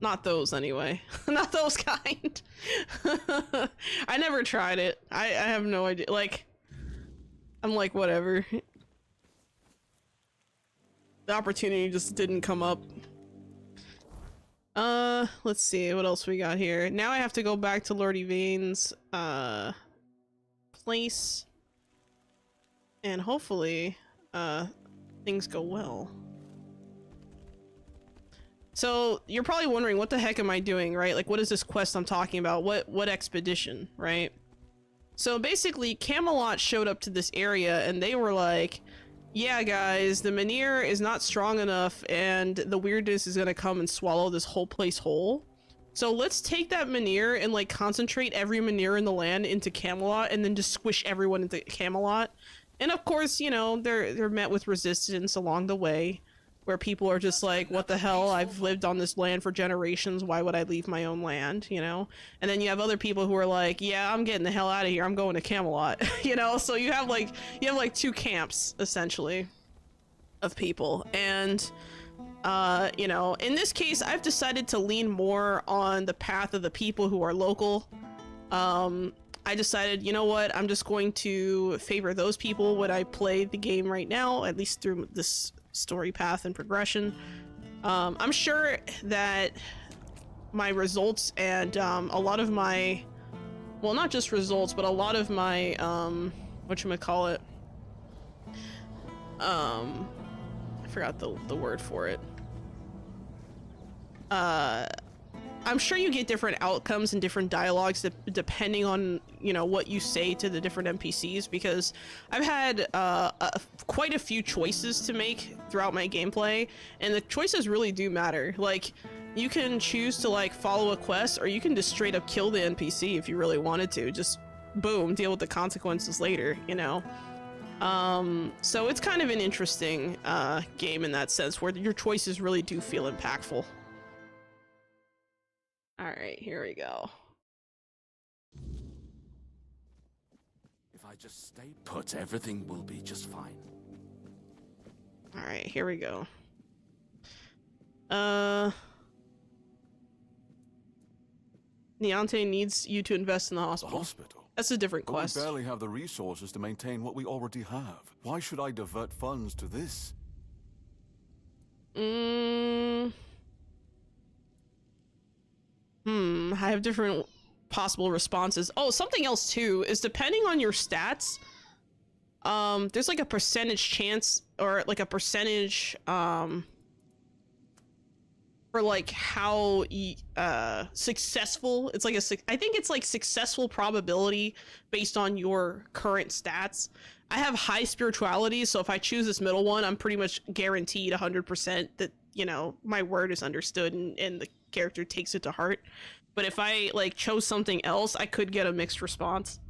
not those anyway. Not those kind. I never tried it. I have no idea. Like, I'm like, whatever. The opportunity just didn't come up. Let's see what else we got here. Now I have to go back to Lord Yvain's place, and hopefully things go well. So you're probably wondering, what the heck am I doing, right? Like, what is this quest I'm talking about? What expedition, right? So basically Camelot showed up to this area and they were like, yeah, guys, the Menhir is not strong enough, and the weirdness is gonna come and swallow this whole place whole. So let's take that Menhir and like concentrate every Menhir in the land into Camelot, and then just squish everyone into Camelot. And of course, you know, they're met with resistance along the way, where people are just like, what the hell, I've lived on this land for generations, why would I leave my own land, you know? And then you have other people who are like, yeah, I'm getting the hell out of here, I'm going to Camelot. You know, so you have like two camps essentially of people. And you know, in this case I've decided to lean more on the path of the people who are local. I decided, you know what, I'm just going to favor those people when I play the game right now, at least through this story path and progression. I'm sure that my results and a lot of my, well, not just results, but a lot of my whatchamacallit, I forgot the word for it. I'm sure you get different outcomes and different dialogues depending on, you know, what you say to the different NPCs, because I've had quite a few choices to make throughout my gameplay, and the choices really do matter. Like, you can choose to like follow a quest, or you can just straight up kill the NPC if you really wanted to. Just boom, deal with the consequences later, you know? So it's kind of an interesting game in that sense, where your choices really do feel impactful. All right, here we go. If I just stay put, everything will be just fine. All right, here we go. Niante needs you to invest in the hospital. The hospital? That's a different But quest. we barely have the resources to maintain what we already have. Why should I divert funds to this? I have different possible responses. Oh, something else too is depending on your stats, there's like a percentage chance, or like a percentage for like how successful it's like I think it's like successful probability based on your current stats. I have high spirituality, so if I choose this middle one, I'm pretty much guaranteed 100% that, you know, my word is understood and the character takes it to heart. But if I like chose something else, I could get a mixed response.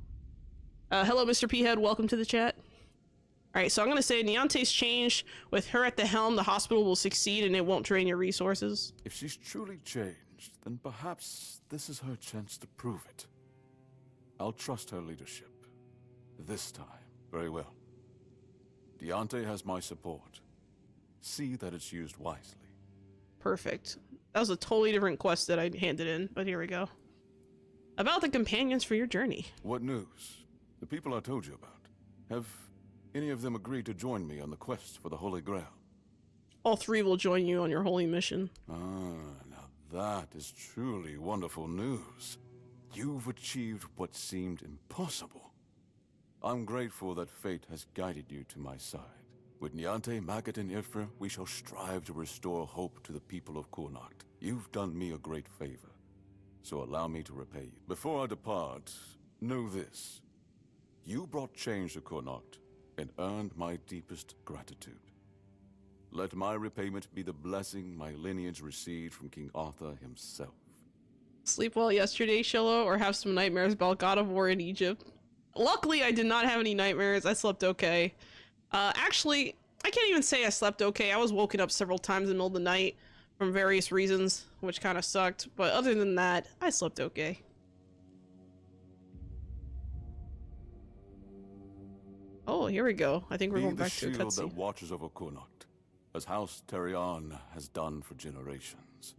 Hello, Mr. P-Head, welcome to the chat. All right, so I'm gonna say Niante's changed. With her at the helm, the hospital will succeed and it won't drain your resources. If she's truly changed, then perhaps this is her chance to prove it. I'll trust her leadership. This time. Very well. Diante has my support. See that it's used wisely. Perfect. That was a totally different quest that I handed in, but here we go. About the companions for your journey. What news? The people I told you about. Have any of them agreed to join me on the quest for the Holy Grail? All three will join you on your holy mission. Ah, now that is truly wonderful news. You've achieved what seemed impossible. I'm grateful that fate has guided you to my side. With Niante, Magat, and Ifra, we shall strive to restore hope to the people of Kurnocht. You've done me a great favor, so allow me to repay you. Before I depart, know this. You brought change to Kurnocht and earned my deepest gratitude. Let my repayment be the blessing my lineage received from King Arthur himself. Sleep well yesterday, Shiloh, or have some nightmares about God of War in Egypt? Luckily, I did not have any nightmares. I slept okay. Actually, I can't even say I slept okay. I was woken up several times in the middle of the night from various reasons, which kind of sucked. But other than that, I slept okay. Oh, here we go. I think we're going back to a Be the shield cutscene. that watches over Kurnocht, as House Terion has done for generations.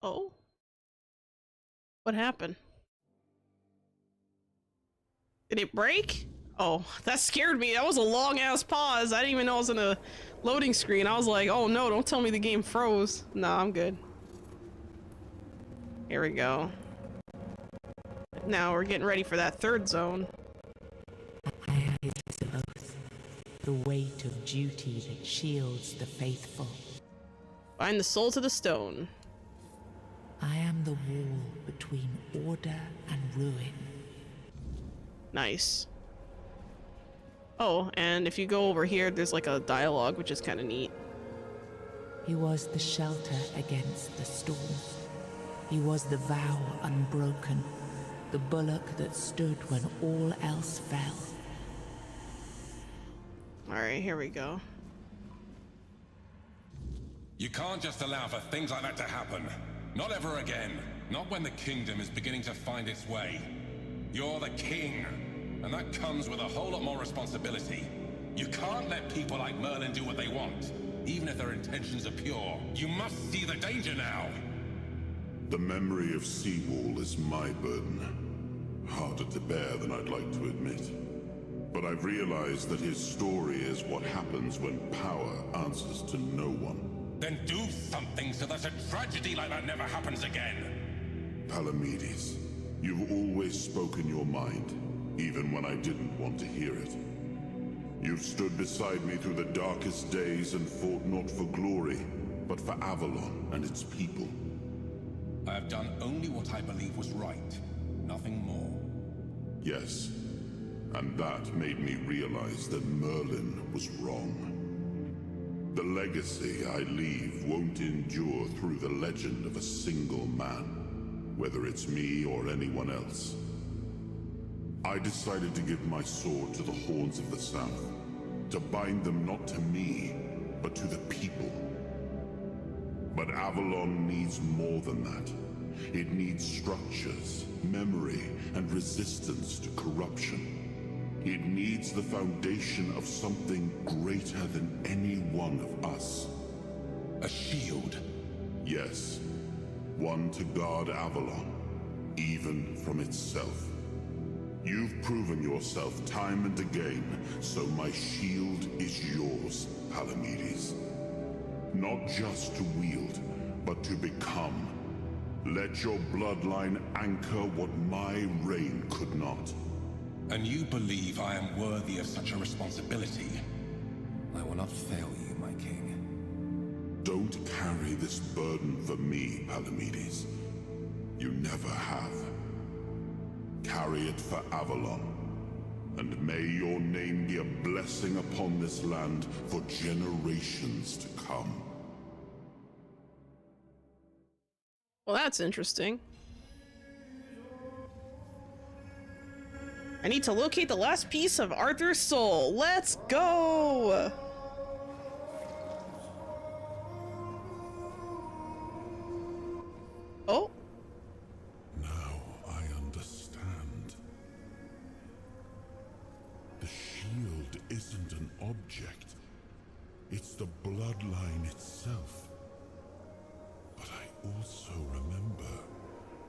Oh? What happened? Did it break? Oh, that scared me. That was a long-ass pause. I didn't even know I was in a loading screen. I was like, oh no, don't tell me the game froze. No, I'm good. Here we go. Now we're getting ready for that third zone. Is oath, the weight of duty that shields the faithful. Find the soul to the stone. I am the wall between order and ruin. Nice. Oh, and if you go over here, there's like a dialogue, which is kind of neat. He was the shelter against the storm. He was the vow unbroken, the bulwark that stood when all else fell. Alright, here we go. You can't just allow for things like that to happen. Not ever again. Not when the kingdom is beginning to find its way. You're the king, and that comes with a whole lot more responsibility. You can't let people like Merlin do what they want, even if their intentions are pure. You must see the danger now. The memory of Seawall is my burden. Harder to bear than I'd like to admit. But I've realized that his story is what happens when power answers to no one. Then do something so that a tragedy like that never happens again. Palamedes, you've always spoken your mind, even when I didn't want to hear it. You've stood beside me through the darkest days and fought not for glory, but for Avalon and its people. I have done only what I believe was right, nothing more. Yes, and that made me realize that Merlin was wrong. The legacy I leave won't endure through the legend of a single man, whether it's me or anyone else. I decided to give my sword to the Horns of the South, to bind them not to me, but to the people. But Avalon needs more than that. It needs structures, memory, and resistance to corruption. It needs the foundation of something greater than any one of us. A shield? Yes. One to guard Avalon, even from itself. You've proven yourself time and again, so my shield is yours, Palamedes. Not just to wield, but to become. Let your bloodline anchor what my reign could not. And you believe I am worthy of such a responsibility? I will not fail you, my king. Don't carry this burden for me, Palamedes. You never have. Carry it for Avalon, and may your name be a blessing upon this land for generations to come. Well, that's interesting. I need to locate the last piece of Arthur's soul. Let's go! Oh. Now I understand. The shield isn't an object. It's the bloodline itself. But I also remember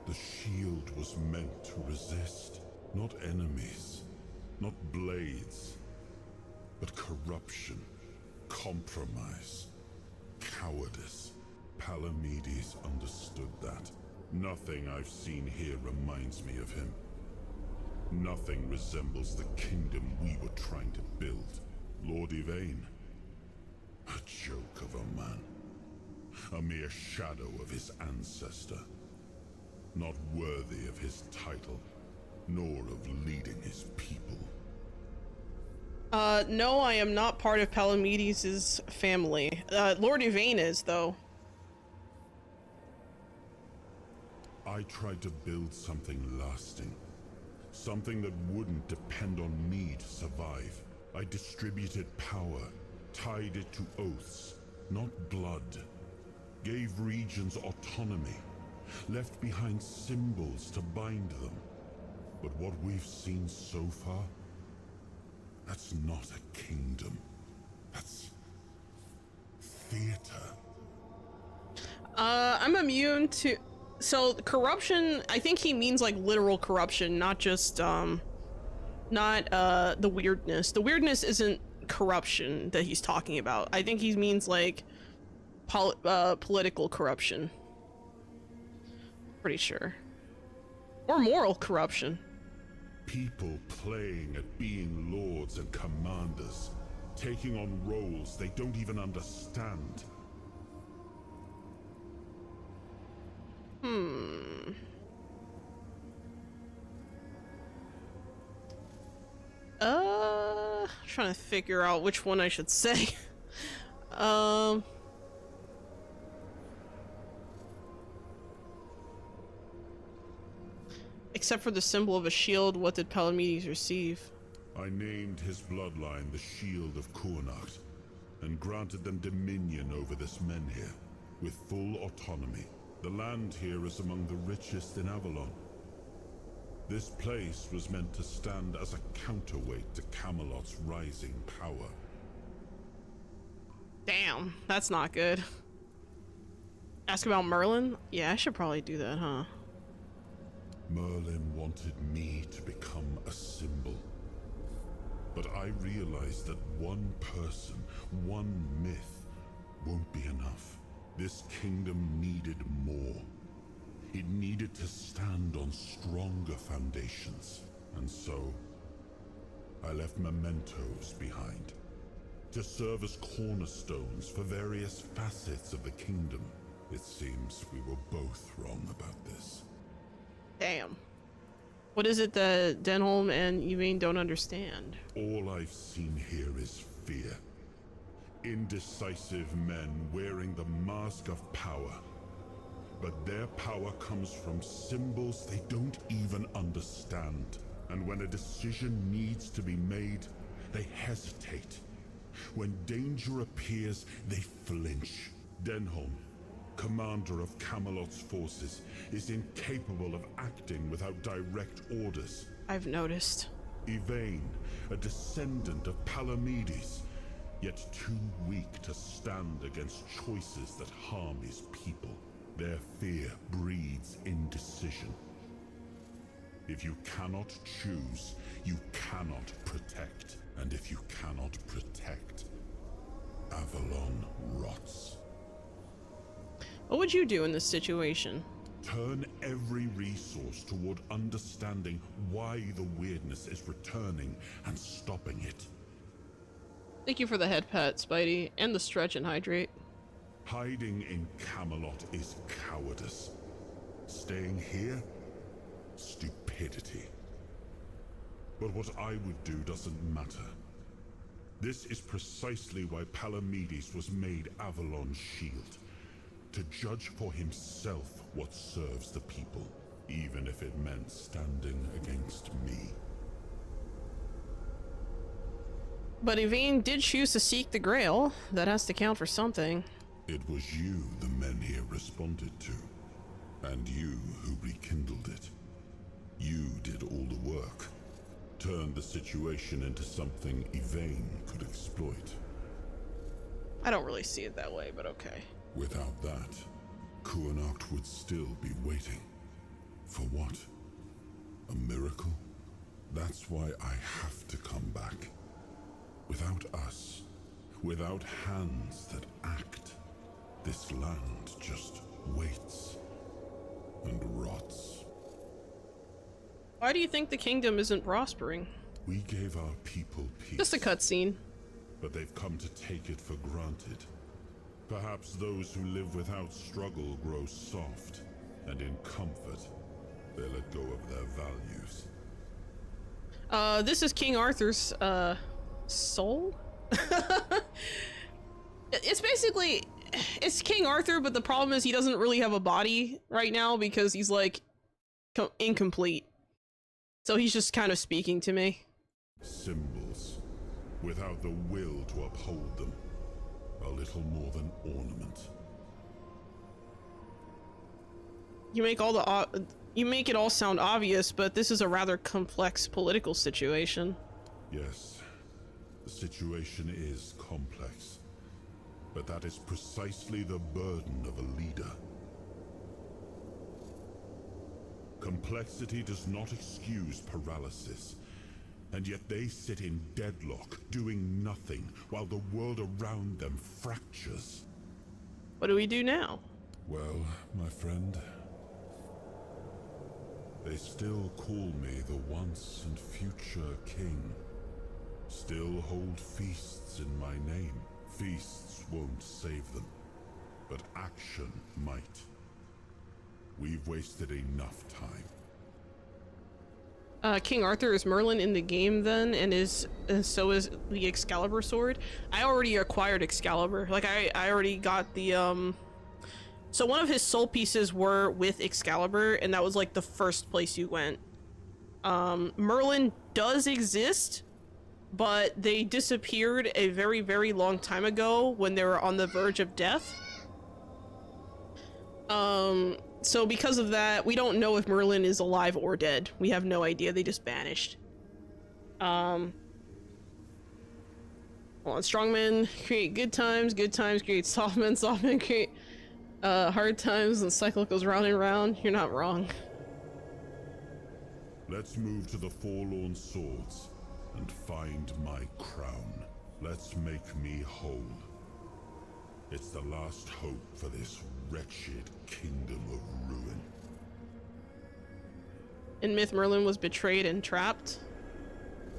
the shield was meant to resist. Not enemies, not blades, but corruption, compromise, cowardice. Palamedes understood that. Nothing I've seen here reminds me of him. Nothing resembles the kingdom we were trying to build. Lord Yvain, a joke of a man. A mere shadow of his ancestor. Not worthy of his title. Nor of leading his people. No, I am not part of Palamedes' family. Lord Yvain is, though. I tried to build something lasting. Something that wouldn't depend on me to survive. I distributed power, tied it to oaths, not blood. Gave regions autonomy, left behind symbols to bind them. But what we've seen so far, that's not a kingdom. That's theater. I'm immune to... So, corruption, I think he means like literal corruption, not just, not, the weirdness. The weirdness isn't corruption that he's talking about. I think he means like political corruption. Pretty sure. Or moral corruption. People playing at being lords and commanders, taking on roles they don't even understand. Hmm. Trying to figure out which one I should say. Except for the symbol of a shield, what did Palamedes receive? I named his bloodline the Shield of Kurnacht, and granted them dominion over this menhir, with full autonomy. The land here is among the richest in Avalon. This place was meant to stand as a counterweight to Camelot's rising power. Damn, that's not good. Ask about Merlin? Yeah, I should probably do that, huh? Merlin wanted me to become a symbol. But I realized that one person, one myth, won't be enough. This kingdom needed more. It needed to stand on stronger foundations. And so, I left mementos behind, to serve as cornerstones for various facets of the kingdom. It seems we were both wrong about this. Damn. What is it that Denholm and Yvain don't understand? All I've seen here is fear. Indecisive men wearing the mask of power. But their power comes from symbols they don't even understand. And when a decision needs to be made, they hesitate. When danger appears, they flinch. Denholm, commander of Camelot's forces, is incapable of acting without direct orders. I've noticed. Yvain, a descendant of Palamedes, yet too weak to stand against choices that harm his people. Their fear breeds indecision. If you cannot choose, you cannot protect. And if you cannot protect, Avalon rots. What would you do in this situation? Turn every resource toward understanding why the weirdness is returning and stopping it. Thank you for the headpat, Spidey, and the stretch and hydrate. Hiding in Camelot is cowardice. Staying here? Stupidity. But what I would do doesn't matter. This is precisely why Palamedes was made Avalon's shield. To judge for himself what serves the people, even if it meant standing against me. But Yvain did choose to seek the Grail. That has to count for something. It was you the men here responded to, and you who rekindled it. You did all the work, turned the situation into something Yvain could exploit. I don't really see it that way, but okay. Without that, Kurnacht would still be waiting. For what? A miracle? That's why I have to come back. Without us, without hands that act, this land just waits and rots. Why do you think the kingdom isn't prospering? We gave our people peace. Just a cutscene. But they've come to take it for granted. Perhaps those who live without struggle grow soft, and in comfort, they let go of their values. This is King Arthur's, soul? It's basically, it's King Arthur, but the problem is he doesn't really have a body right now because he's, like, incomplete. So he's just kind of speaking to me. Symbols, without the will to uphold them. A little more than ornament. You make all the you make it all sound obvious, but this is a rather complex political situation. Yes, the situation is complex, but that is precisely the burden of a leader. Complexity does not excuse paralysis. And yet they sit in deadlock, doing nothing, while the world around them fractures. What do we do now? Well, my friend, they still call me the once and future king. Still hold feasts in my name. Feasts won't save them, but action might. We've wasted enough time. King Arthur is Merlin in the game then, and so is the Excalibur sword. I already acquired Excalibur. Like I already got the so one of his soul pieces were with Excalibur, and that was like the first place you went. Merlin does exist, but they disappeared a very, very long time ago when they were on the verge of death. So because of that, we don't know if Merlin is alive or dead. We have no idea. They just vanished. Hold on. Strongmen create good times create soft men create hard times, and the cycle goes round and round. You're not wrong. Let's move to the Forlorn Swords and find my crown. Let's make me whole. It's the last hope for this wretched kingdom of ruin. In myth, Merlin was betrayed and trapped.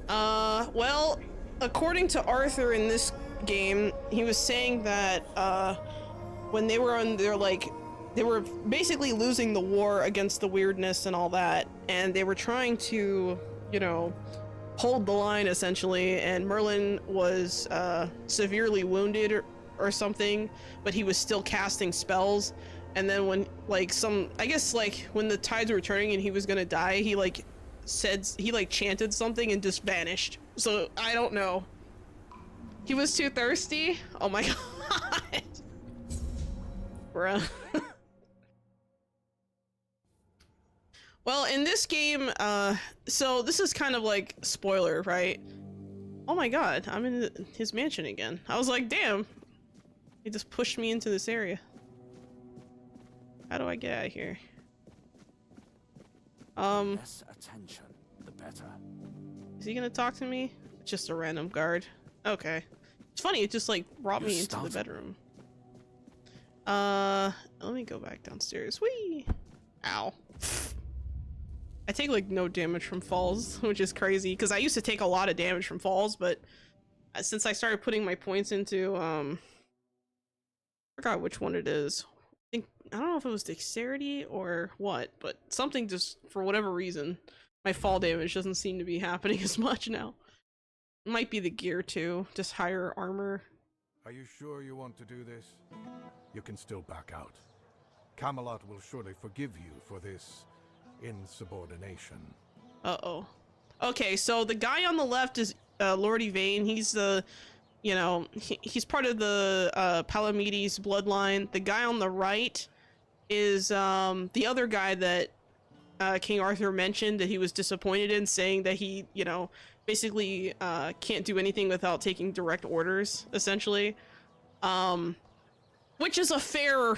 Well, according to Arthur in this game, he was saying that, when they were on their, like, they were basically losing the war against the weirdness and all that, and they were trying to, you know, hold the line, essentially, and Merlin was, severely wounded or something, but he was still casting spells. And then when, like, I guess, like, when the tides were turning and he was gonna die, he, like, chanted something and just vanished. So, I don't know. He was too thirsty? Oh my god. Bruh. Well, in this game, so this is kind of like spoiler, right? Oh my god, I'm in his mansion again. I was like, damn. He just pushed me into this area. How do I get out of here? Less attention, the better. Is he gonna talk to me? Just a random guard. Okay. It's funny, it just like brought me into the bedroom. Let me go back downstairs. Whee! Ow. I take like no damage from falls, which is crazy because I used to take a lot of damage from falls, but since I started putting my points into I forgot which one it is. I don't know if it was dexterity or what, but something just for whatever reason my fall damage doesn't seem to be happening as much now. It might be the gear too, just higher armor. Are you sure you want to do this? You can still back out. Camelot will surely forgive you for this insubordination. Uh-oh. Okay, so the guy on the left is Lord Yvain. He's the, you know, he's part of the Palamedes bloodline. The guy on the right is the other guy that King Arthur mentioned that he was disappointed in, saying that he, you know, basically can't do anything without taking direct orders, essentially. Which is a fair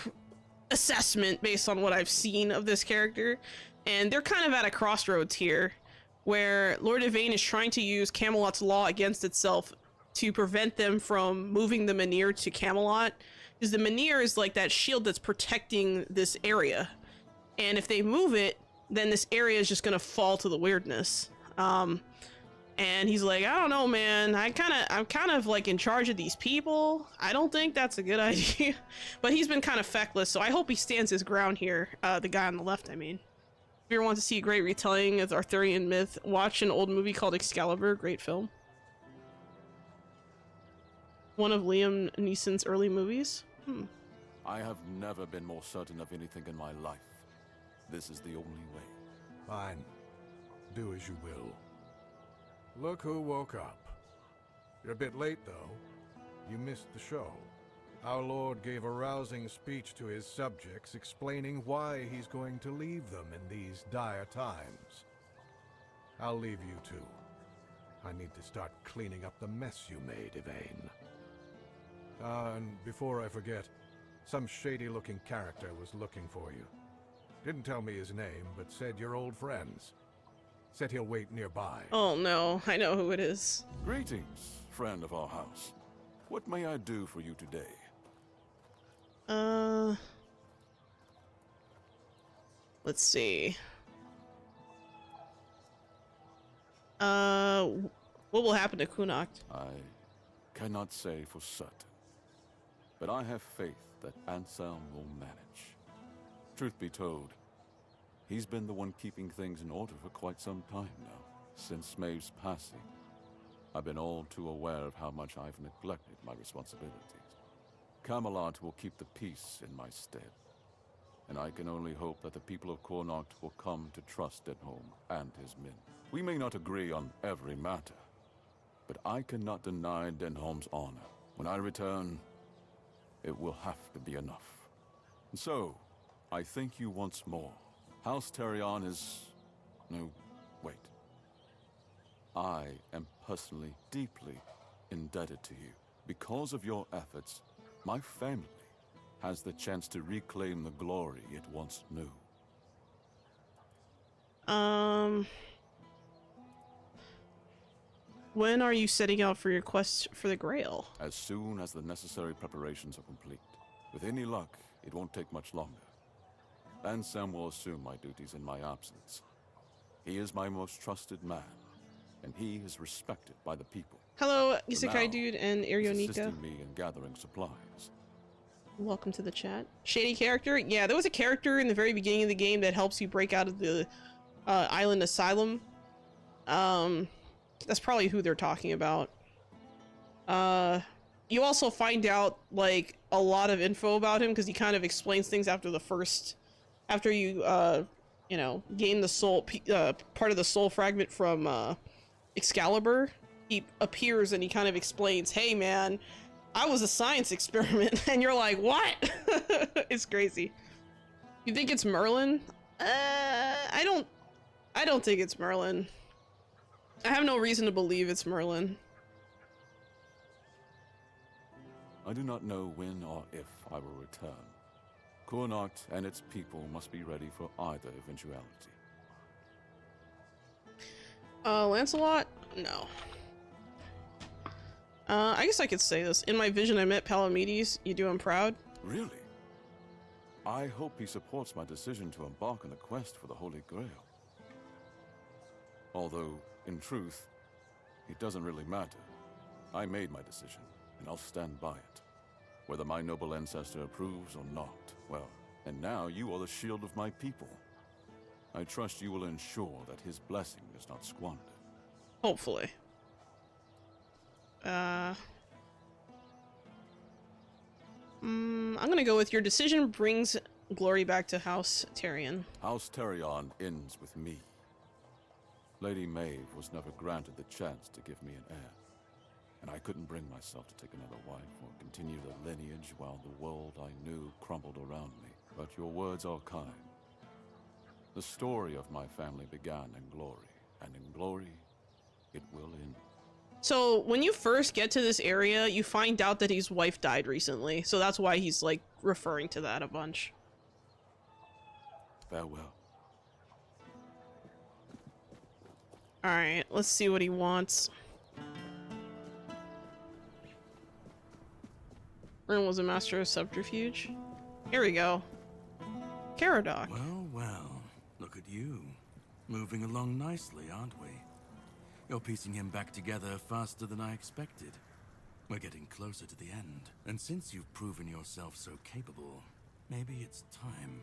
assessment based on what I've seen of this character. And they're kind of at a crossroads here, where Lord Yvain is trying to use Camelot's law against itself to prevent them from moving the Menhir to Camelot. Because the Menhir is like that shield that's protecting this area. And if they move it, then this area is just gonna fall to the weirdness. And he's like, I don't know, man. I'm kind of like in charge of these people. I don't think that's a good idea. But he's been kind of feckless, so I hope he stands his ground here. The guy on the left, I mean. If you ever want to see a great retelling of Arthurian myth, watch an old movie called Excalibur. Great film. One of Liam Neeson's early movies. I have never been more certain of anything in my life. This is the only way. Fine. Do as you will. Look who woke up. You're a bit late, though. You missed the show. Our Lord gave a rousing speech to his subjects explaining why he's going to leave them in these dire times. I'll leave you too. I need to start cleaning up the mess you made, Yvain. And before I forget, some shady-looking character was looking for you. Didn't tell me his name, but said you're old friends. Said he'll wait nearby. Oh no, I know who it is. Greetings, friend of our house. What may I do for you today? Let's see. What will happen to Kunakt? I cannot say for certain, but I have faith that Anselm will manage. Truth be told, He's been the one keeping things in order for quite some time now. Since Maeve's passing, I've been all too aware of how much I've neglected my responsibilities. Camelot will keep the peace in my stead, and I can only hope that the people of Connacht will come to trust Denholm and his men. We may not agree on every matter, but I cannot deny Denholm's honor. When I return, it will have to be enough. And so, I thank you once more. House Terion is... no, wait. I am personally deeply indebted to you. Because of your efforts, my family has the chance to reclaim the glory it once knew. When are you setting out for your quest for the Grail? As soon as the necessary preparations are complete. With any luck, it won't take much longer. Ansem will assume my duties in my absence. He is my most trusted man, and he is respected by the people. Hello, For Isekai now, Dude and he's Irionika. assisting me in gathering supplies. Welcome to the chat. Shady character? Yeah, there was a character in the very beginning of the game that helps you break out of the island asylum. That's probably who they're talking about. You also find out, like, a lot of info about him because he kind of explains things after the first... After you, you know, gain the soul... part of the soul fragment from, Excalibur. He appears and he kind of explains, hey, man, I was a science experiment. And you're like, what? It's crazy. You think it's Merlin? I don't think it's Merlin. I have no reason to believe it's Merlin. I do not know when or if I will return. Connacht and its people must be ready for either eventuality. Lancelot? No. I guess I could say this. In my vision, I met Palamedes. You do him proud? Really? I hope he supports my decision to embark on the quest for the Holy Grail. Although, in truth, it doesn't really matter. I made my decision, and I'll stand by it. Whether my noble ancestor approves or not, well, and now you are the shield of my people. I trust you will ensure that his blessing is not squandered. Hopefully. I'm gonna go with your decision brings glory back to House Terion. House Terion ends with me. Lady Maeve was never granted the chance to give me an heir, and I couldn't bring myself to take another wife or continue the lineage while the world I knew crumbled around me. But your words are kind. The story of my family began in glory, and in glory, it will end. So, when you first get to this area, you find out that his wife died recently, so that's why he's, like, referring to that a bunch. Farewell. Alright, let's see what he wants. Ern was a master of subterfuge. Here we go. Caradoc. Well, well, look at you. Moving along nicely, aren't we? You're piecing him back together faster than I expected. We're getting closer to the end. And since you've proven yourself so capable, maybe it's time.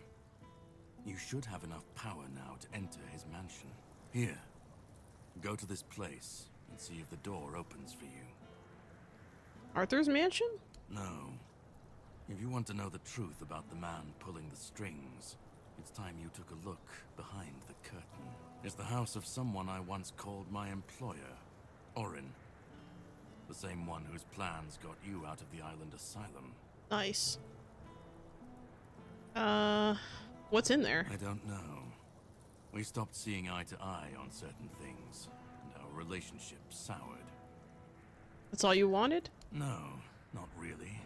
You should have enough power now to enter his mansion. Here, go to this place and see if the door opens for you. Arthur's mansion? No. If you want to know the truth about the man pulling the strings, it's time you took a look behind the curtain. It's the house of someone I once called my employer, Orin. The same one whose plans got you out of the island asylum. Nice. What's in there? I don't know. We stopped seeing eye to eye on certain things, and our relationship soured. That's all you wanted? No, not really.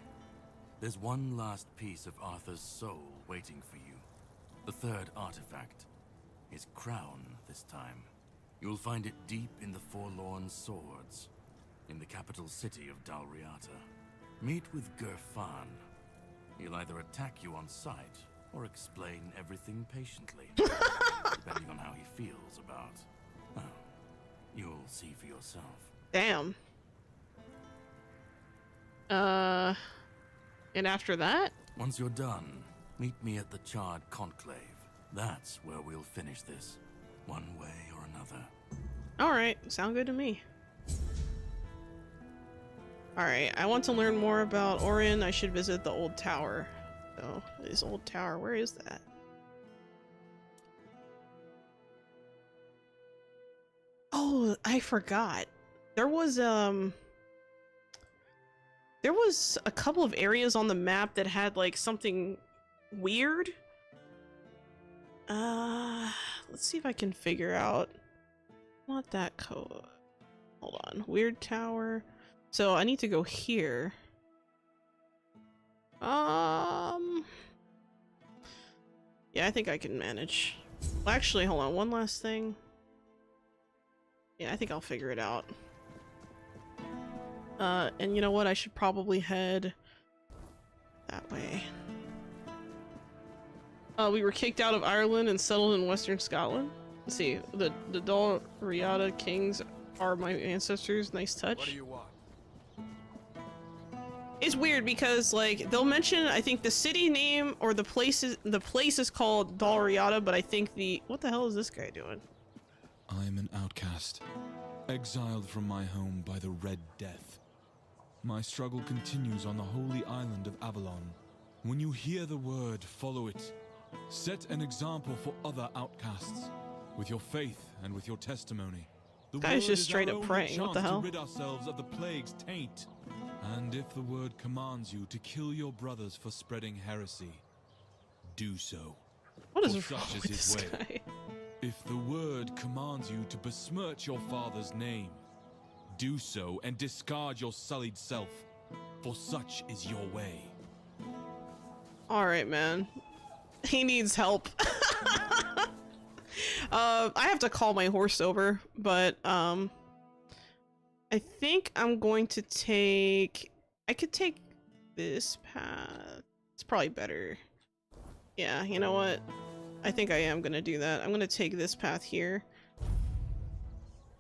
There's one last piece of Arthur's soul waiting for you. The third artifact. His crown, this time. You'll find it deep in the Forlorn Swords, in the capital city of Dalriata. Meet with Gerfan. He'll either attack you on sight, or explain everything patiently. Depending on how he feels about... well, you'll see for yourself. Damn. And after that? Once you're done, meet me at the Charred Conclave. That's where we'll finish this, one way or another. Alright, sound good to me. Alright, I want to learn more about Orion. I should visit the old tower. So, this old tower, where is that? Oh, I forgot. There was a couple of areas on the map that had like something weird. Let's see if I can figure out. Not that code. Hold on. Weird tower. So I need to go here. Yeah, I think I can manage. Well, actually, hold on. One last thing. Yeah, I think I'll figure it out. And you know what? I should probably head that way. We were kicked out of Ireland and settled in Western Scotland. Let's see, the Dal Riata kings are my ancestors. Nice touch. What do you want? It's weird because like they'll mention I think the city name or the place is called Dal Riata, but I think what the hell is this guy doing? I am an outcast, exiled from my home by the Red Death. My struggle continues on the holy island of Avalon. When you hear the word, follow it. Set an example for other outcasts, with your faith and with your testimony. The Guy's word just is straight our up only praying. What the chance hell? to rid ourselves of the plague's taint. And if the word commands you to kill your brothers for spreading heresy, do so. What is For wrong such is with his this way. guy? If the word commands you to besmirch your father's name, do so and discard your sullied self, for such is your way. Alright, man. He needs help. I have to call my horse over, but I think I'm going to take... I could take this path. It's probably better. Yeah, you know what? I think I am gonna do that. I'm gonna take this path here.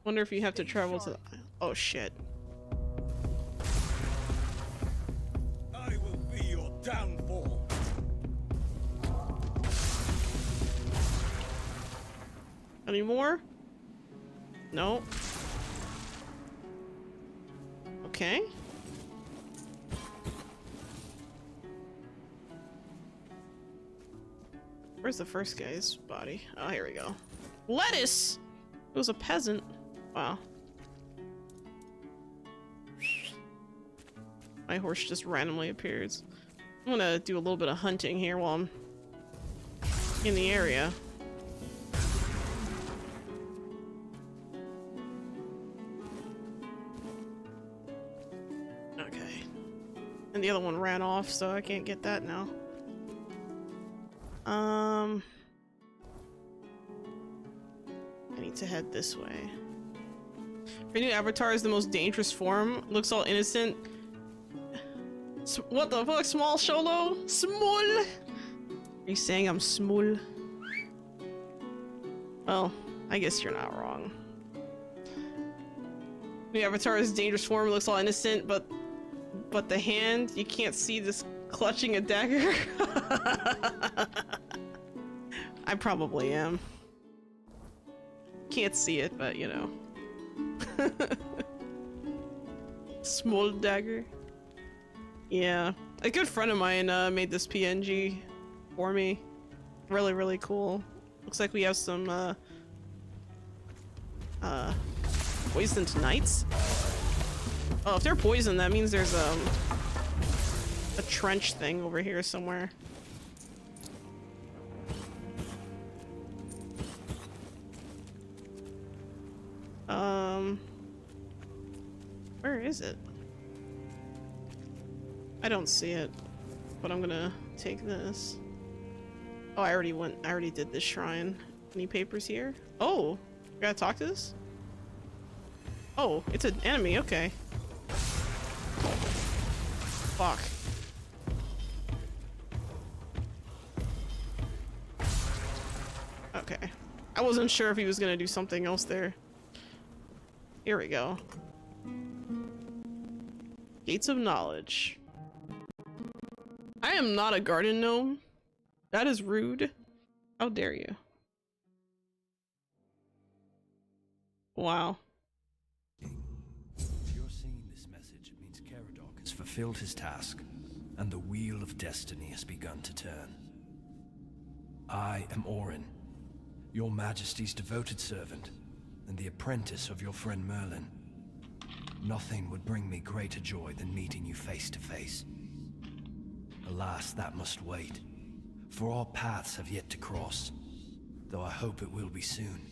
Wonder if you have to travel to the... Oh shit. I will be your downfall. Any more? No. Okay. Where's the first guy's body? Oh, here we go. Lettuce! It was a peasant. Wow. My horse just randomly appears. I'm gonna do a little bit of hunting here while I'm in the area. Okay. And the other one ran off, so I can't get that now. I need to head this way. Your new avatar is the most dangerous form. Looks all innocent. What the fuck? Small Sholo? Small? Are you saying I'm small? Well, I guess you're not wrong. New avatar is dangerous form. Looks all innocent, but the hand, you can't see this clutching a dagger. I probably am. Can't see it, but you know. Small dagger. Yeah, a good friend of mine made this PNG for me. Really, really cool. Looks like we have some poisoned knights. Oh, if they're poisoned, that means there's a trench thing over here somewhere. Where is it? I don't see it, but I'm gonna take this. Oh, I already did this shrine. Any papers here? Oh, I gotta talk to this? Oh, it's an enemy, okay. Fuck. Okay. I wasn't sure if he was gonna do something else there. Here we go. Gates of Knowledge. I am not a garden gnome. That is rude. How dare you? Wow. If you're seeing this message, it means Caradoc has fulfilled his task, and the wheel of destiny has begun to turn. I am Orin, your Majesty's devoted servant, and the apprentice of your friend Merlin. Nothing would bring me greater joy than meeting you face to face. Alas, that must wait, for our paths have yet to cross, though I hope it will be soon.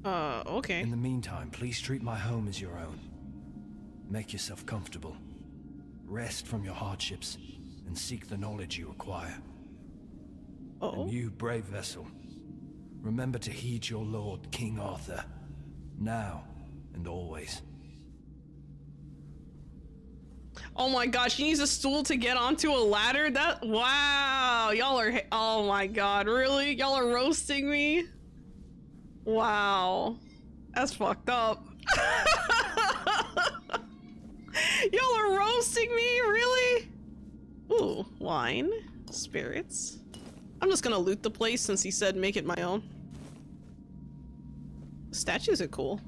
Okay. In the meantime, please treat my home as your own. Make yourself comfortable. Rest from your hardships, and seek the knowledge you require. Uh-oh. And you, brave vessel, remember to heed your lord, King Arthur, now and always. Oh my gosh, she needs a stool to get onto a ladder? That, wow, y'all are, oh my god, really? Y'all are roasting me? Wow, that's fucked up. Y'all are roasting me, really? Ooh, wine, spirits. I'm just gonna loot the place since he said make it my own. The statues are cool.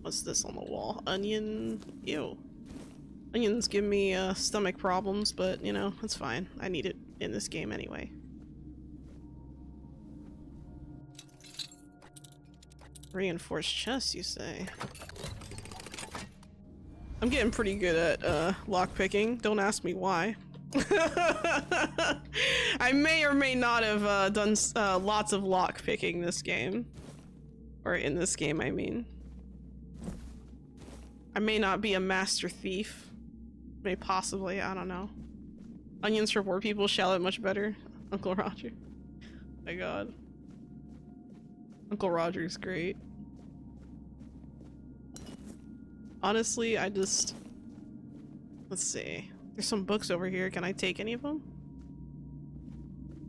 What's this on the wall? Onion, ew. Onions give me stomach problems, but you know, it's fine. I need it in this game anyway. Reinforced chest, you say? I'm getting pretty good at lockpicking. Don't ask me why. I may or may not have done lots of lockpicking this game. Or in this game, I mean. I may not be a master thief. May possibly, I don't know. Onions for poor people, shallot much better. Uncle Roger. My god. Uncle Roger's great. Honestly, I just... Let's see. There's some books over here. Can I take any of them?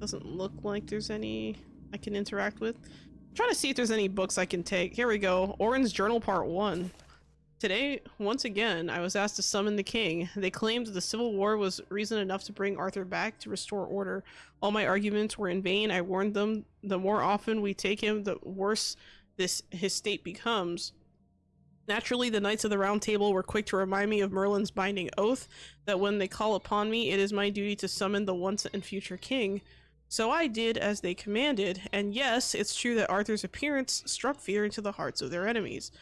Doesn't look like there's any I can interact with. I'm trying to see if there's any books I can take. Here we go. Orin's Journal Part 1. Today, once again, I was asked to summon the king. They claimed the Civil War was reason enough to bring Arthur back to restore order. All my arguments were in vain. I warned them, the more often we take him, the worse his state becomes. Naturally, the Knights of the Round Table were quick to remind me of Merlin's binding oath, that when they call upon me, it is my duty to summon the once and future king. So I did as they commanded, and yes, it's true that Arthur's appearance struck fear into the hearts of their enemies.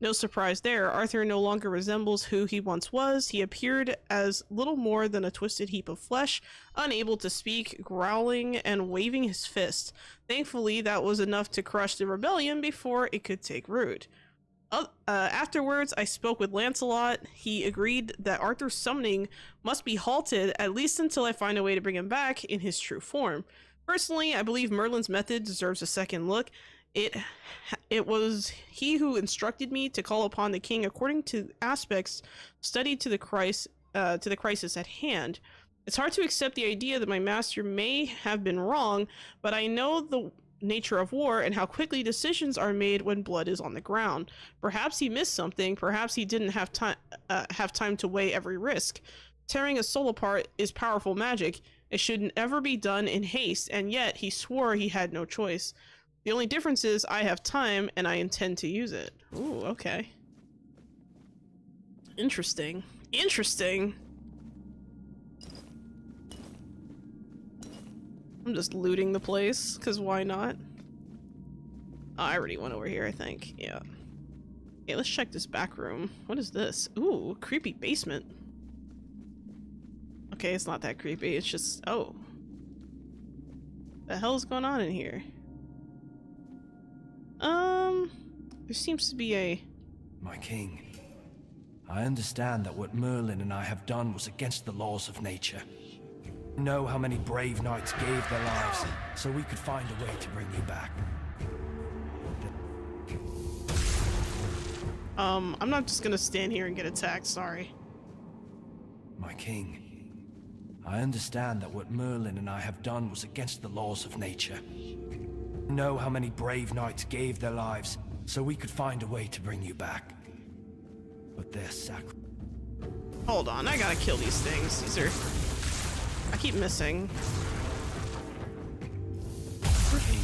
No surprise there, Arthur no longer resembles who he once was. He appeared as little more than a twisted heap of flesh, unable to speak, growling and waving his fist. Thankfully, that was enough to crush the rebellion before it could take root. Afterwards, I spoke with Lancelot. He agreed that Arthur's summoning must be halted, at least until I find a way to bring him back in his true form. Personally, I believe Merlin's method deserves a second look. It was he who instructed me to call upon the king according to aspects studied to the crisis at hand. It's hard to accept the idea that my master may have been wrong, but I know the nature of war and how quickly decisions are made when blood is on the ground. Perhaps he missed something. Perhaps he didn't have time to weigh every risk. Tearing a soul apart is powerful magic. It should never be done in haste, and yet he swore he had no choice. The only difference is I have time and I intend to use it. Ooh, okay. Interesting. Interesting. I'm just looting the place, because why not? Oh, I already went over here, I think. Yeah. Okay, let's check this back room. What is this? Ooh, creepy basement. Okay, it's not that creepy. It's just... Oh. The hell is going on in here? There seems to be a... My king, I understand that what Merlin and I have done was against the laws of nature. You know how many brave knights gave their lives so we could find a way to bring you back. I'm not just gonna stand here and get attacked, sorry. My king, I understand that what Merlin and I have done was against the laws of nature. You know how many brave knights gave their lives so we could find a way to bring you back. But their sacrifice... Hold on, I gotta kill these things. These are... I keep missing. King.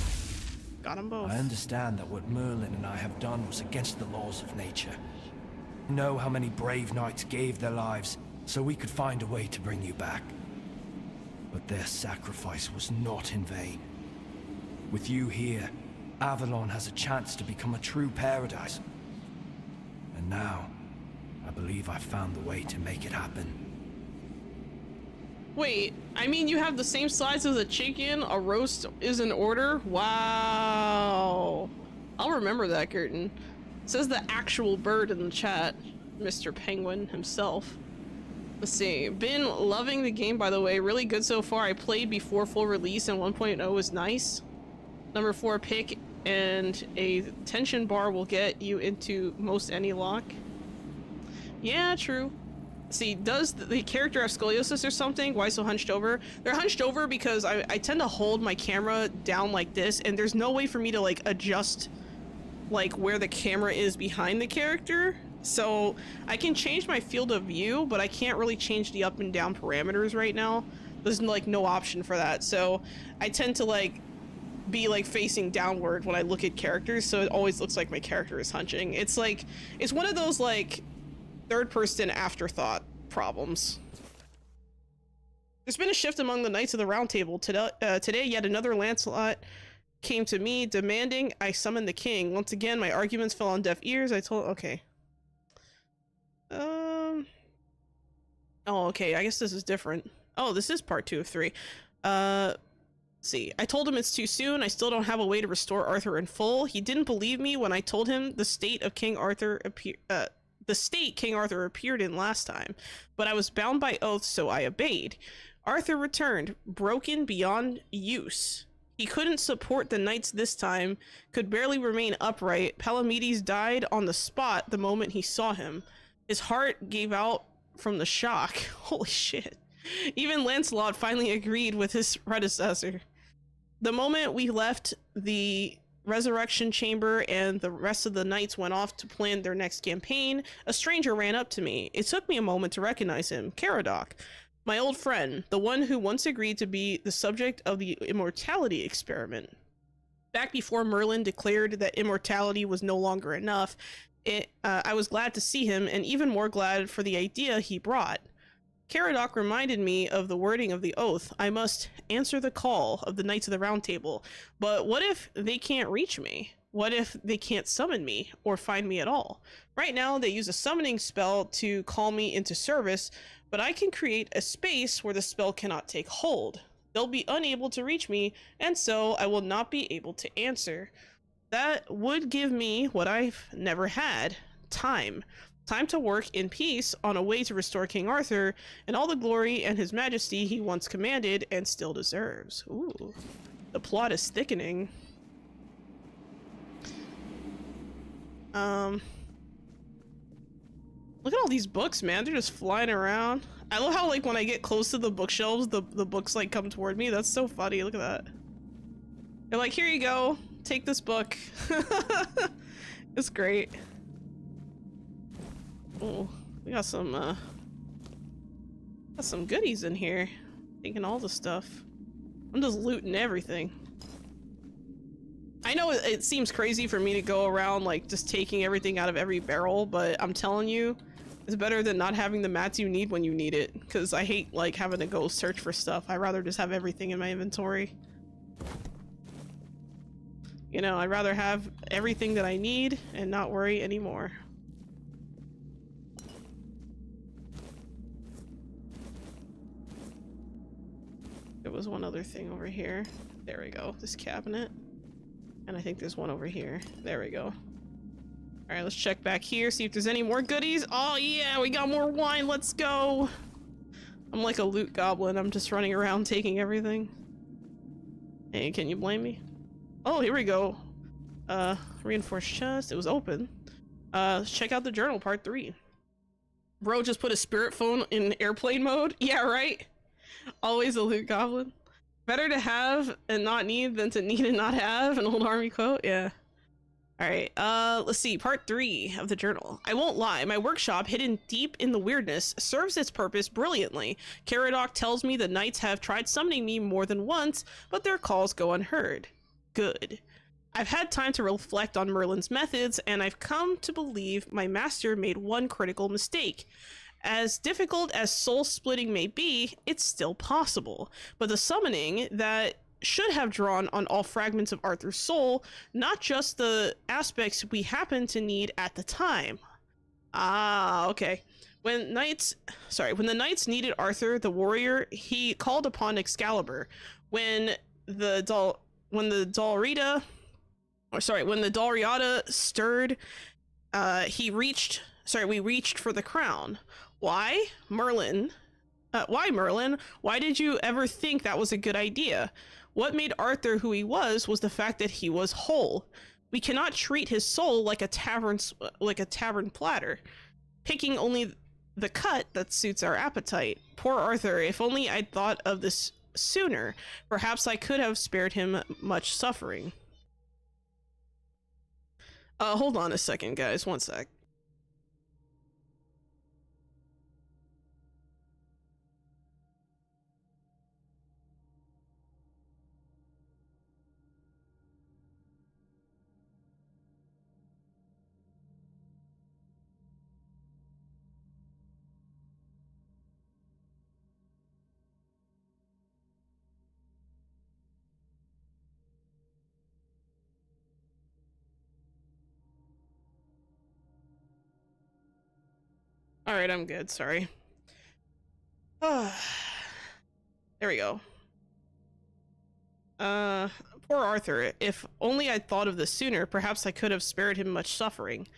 Got them both. I understand that what Merlin and I have done was against the laws of nature. You know how many brave knights gave their lives so we could find a way to bring you back. But their sacrifice was not in vain. With you here, Avalon has a chance to become a true paradise. And now, I believe I've found the way to make it happen. Wait, I mean, you have the same size as a chicken, a roast is in order? Wow. I'll remember that, Curtin. Says the actual bird in the chat, Mr. Penguin himself. Let's see, been loving the game, by the way, really good so far. I played before full release and 1.0 was nice. Number 4 pick and a tension bar will get you into most any lock. Yeah, true. See, does the character have scoliosis or something? Why so hunched over? They're hunched over because I tend to hold my camera down like this, and there's no way for me to like adjust like where the camera is behind the character. So I can change my field of view, but I can't really change the up and down parameters right now. There's like no option for that. So I tend to like be like facing downward when I look at characters, so it always looks like my character is hunching. It's like, it's one of those like third-person afterthought problems. There's been a shift among the Knights of the Round Table. Today, yet another Lancelot came to me, demanding I summon the king. Once again, my arguments fell on deaf ears. I told... Okay. Oh, okay. I guess this is different. Oh, this is part 2 of 3. See. I told him it's too soon. I still don't have a way to restore Arthur in full. He didn't believe me when I told him the state of King Arthur the state King Arthur appeared in last time, but I was bound by oath, so I obeyed. Arthur returned, broken beyond use. He couldn't support the knights this time, could barely remain upright. Palamedes died on the spot the moment he saw him. His heart gave out from the shock. Holy shit. Even Lancelot finally agreed with his predecessor. The moment we left the resurrection chamber and the rest of the knights went off to plan their next campaign, a stranger ran up to me. It took me a moment to recognize him. Caradoc, my old friend, the one who once agreed to be the subject of the immortality experiment. Back before Merlin declared that immortality was no longer enough, I was glad to see him, and even more glad for the idea he brought. Caradoc reminded me of the wording of the oath. I must answer the call of the Knights of the Round Table. But what if they can't reach me? What if they can't summon me or find me at all? Right now, they use a summoning spell to call me into service, but I can create a space where the spell cannot take hold. They'll be unable to reach me, and so I will not be able to answer. That would give me what I've never had: time. Time to work in peace on a way to restore King Arthur and all the glory and his majesty he once commanded and still deserves. Ooh, the plot is thickening. Look at all these books, man. They're just flying around. I love how, like, when I get close to the bookshelves, the books, like, come toward me. That's so funny. Look at that. They're like, here you go. Take this book. It's great. Oh, we got some goodies in here. Taking all the stuff. I'm just looting everything. I know it seems crazy for me to go around like just taking everything out of every barrel, but I'm telling you, it's better than not having the mats you need when you need it, because I hate like having to go search for stuff. I'd rather just have everything in my inventory. You know, I'd rather have everything that I need and not worry anymore. There was one other thing over here. There we go. This cabinet. And I think there's one over here. There we go. Alright, let's check back here, see if there's any more goodies. Oh yeah, we got more wine. Let's go. I'm like a loot goblin. I'm just running around taking everything. Hey, can you blame me? Oh, here we go. Reinforced chest. It was open. Let's check out the journal, part 3. Bro just put a spirit phone in airplane mode. Yeah, right? Always a loot goblin. Better to have and not need than to need and not have. An old army quote. Yeah. Alright, let's see. Part 3 of the journal. I won't lie, my workshop, hidden deep in the weirdness, serves its purpose brilliantly. Caradoc tells me the knights have tried summoning me more than once, but their calls go unheard. Good. I've had time to reflect on Merlin's methods, and I've come to believe my master made one critical mistake. As difficult as soul splitting may be, it's still possible. But the summoning that should have drawn on all fragments of Arthur's soul, not just the aspects we happen to need at the time. Ah, okay. When the knights needed Arthur, the warrior, he called upon Excalibur. When the Dalriada stirred, we reached for the crown. Why, Merlin? Why did you ever think that was a good idea? What made Arthur who he was the fact that he was whole. We cannot treat his soul like a tavern platter, picking only the cut that suits our appetite. Poor Arthur, if only I'd thought of this sooner, perhaps I could have spared him much suffering. Hold on a second, guys, one sec. Alright, I'm good, sorry. There we go. Poor Arthur. If only I'd thought of this sooner, perhaps I could have spared him much suffering.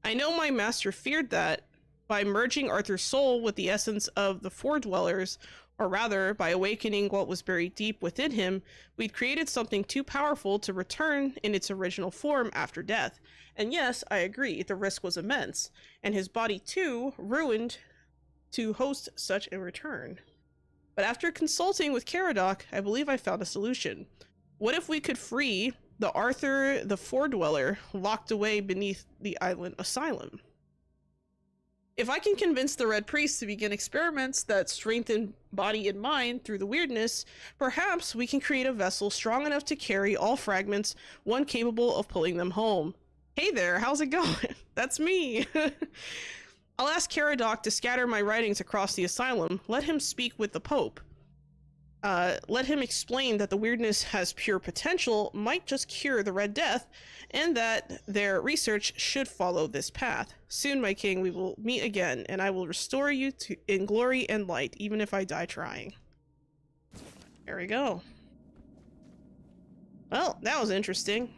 I know my master feared that by merging Arthur's soul with the essence of the Four Dwellers, or rather, by awakening what was buried deep within him, we'd created something too powerful to return in its original form after death. And yes, I agree, the risk was immense, and his body too, ruined to host such a return. But after consulting with Caradoc, I believe I found a solution. What if we could free the Arthur the Four Dweller locked away beneath the island asylum? If I can convince the Red Priest to begin experiments that strengthen body and mind through the weirdness, perhaps we can create a vessel strong enough to carry all fragments, one capable of pulling them home. Hey there, how's it going? That's me. I'll ask Caradoc to scatter my writings across the asylum. Let him speak with the Pope. Let him explain that the weirdness has pure potential, might just cure the Red Death, and that their research should follow this path. Soon, my king, we will meet again, and I will restore you in glory and light, even if I die trying. There we go. Well, that was interesting.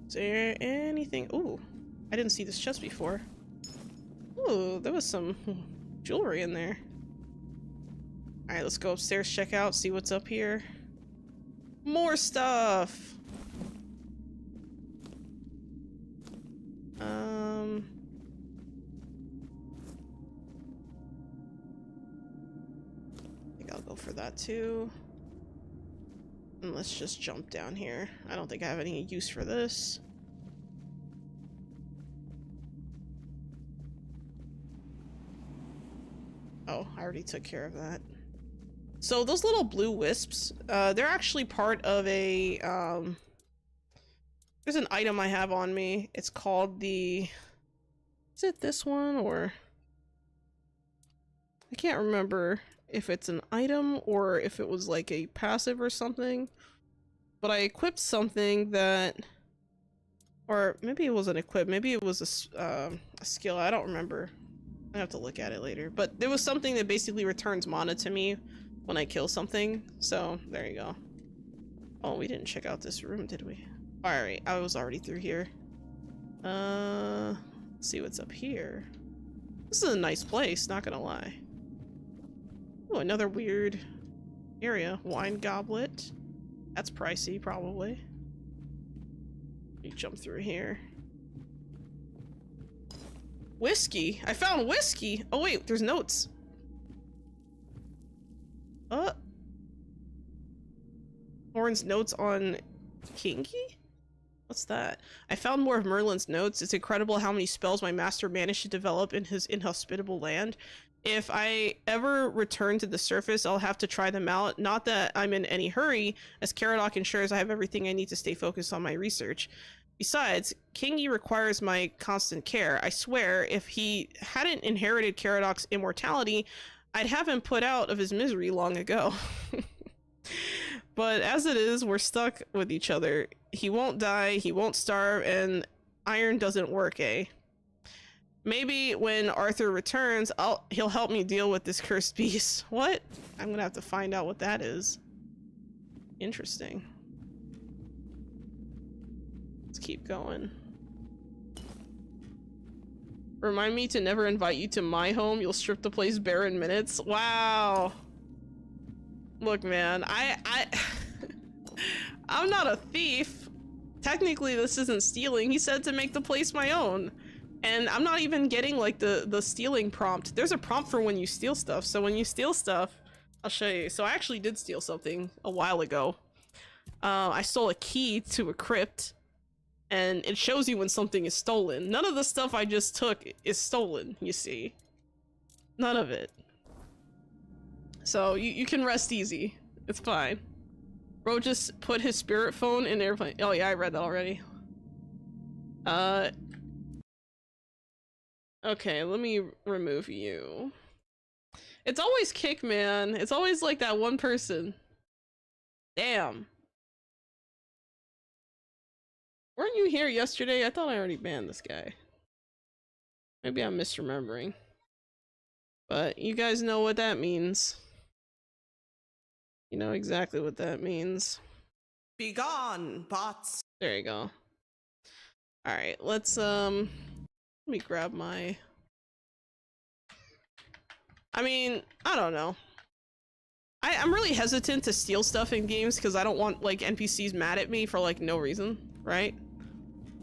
Is there anything? Ooh, I didn't see this chest before. Ooh, there was some jewelry in there. Alright, let's go upstairs, check out, see what's up here. More stuff! I think I'll go for that too. And let's just jump down here. I don't think I have any use for this. Oh, I already took care of that. So those little blue wisps, they're actually part of a, there's an item I have on me. It's called the, is it this one or? I can't remember if it's an item or if it was like a passive or something. But I equipped something that, or maybe it wasn't equipped, maybe it was a skill, I don't remember. I have to look at it later. But there was something that basically returns mana to me when I kill something. So, there you go. Oh, we didn't check out this room, did we? Alright, I was already through here. Let's see what's up here. This is a nice place, not gonna lie. Oh, another weird area. Wine goblet. That's pricey, probably. You jump through here. Whiskey! I found whiskey! Oh wait, there's notes. Horn's notes on Kinky? What's that? I found more of Merlin's notes. It's incredible how many spells my master managed to develop in his inhospitable land. if I ever return to the surface, I'll have to try them out. Not that I'm in any hurry, as Caradoc ensures I have everything I need to stay focused on my research. Besides, King Yi requires my constant care. I swear, if he hadn't inherited Caradoc's immortality, I'd have him put out of his misery long ago. But as it is, we're stuck with each other. He won't die, he won't starve, and iron doesn't work, eh? Maybe when Arthur returns, he'll help me deal with this cursed beast. What? I'm gonna have to find out what that is. Interesting. Let's keep going. Remind me to never invite you to my home. You'll strip the place bare in minutes. Wow. Look, man, I'm not a thief. Technically, this isn't stealing. He said to make the place my own. And I'm not even getting like the stealing prompt. There's a prompt for when you steal stuff. So when you steal stuff, I'll show you. So I actually did steal something a while ago. I stole a key to a crypt. And it shows you when something is stolen. None of the stuff I just took is stolen, you see. None of it. So you can rest easy. It's fine. Bro just put his spirit phone in airplane. Oh yeah, I read that already. Okay, let me remove you. It's always Kick, man. It's always like that one person. Damn. Weren't you here yesterday? I thought I already banned this guy. Maybe I'm misremembering. But you guys know what that means. You know exactly what that means. Be gone, bots. There you go. Alright, let's let me grab my... I mean, I don't know. I'm really hesitant to steal stuff in games because I don't want like NPCs mad at me for like no reason, right?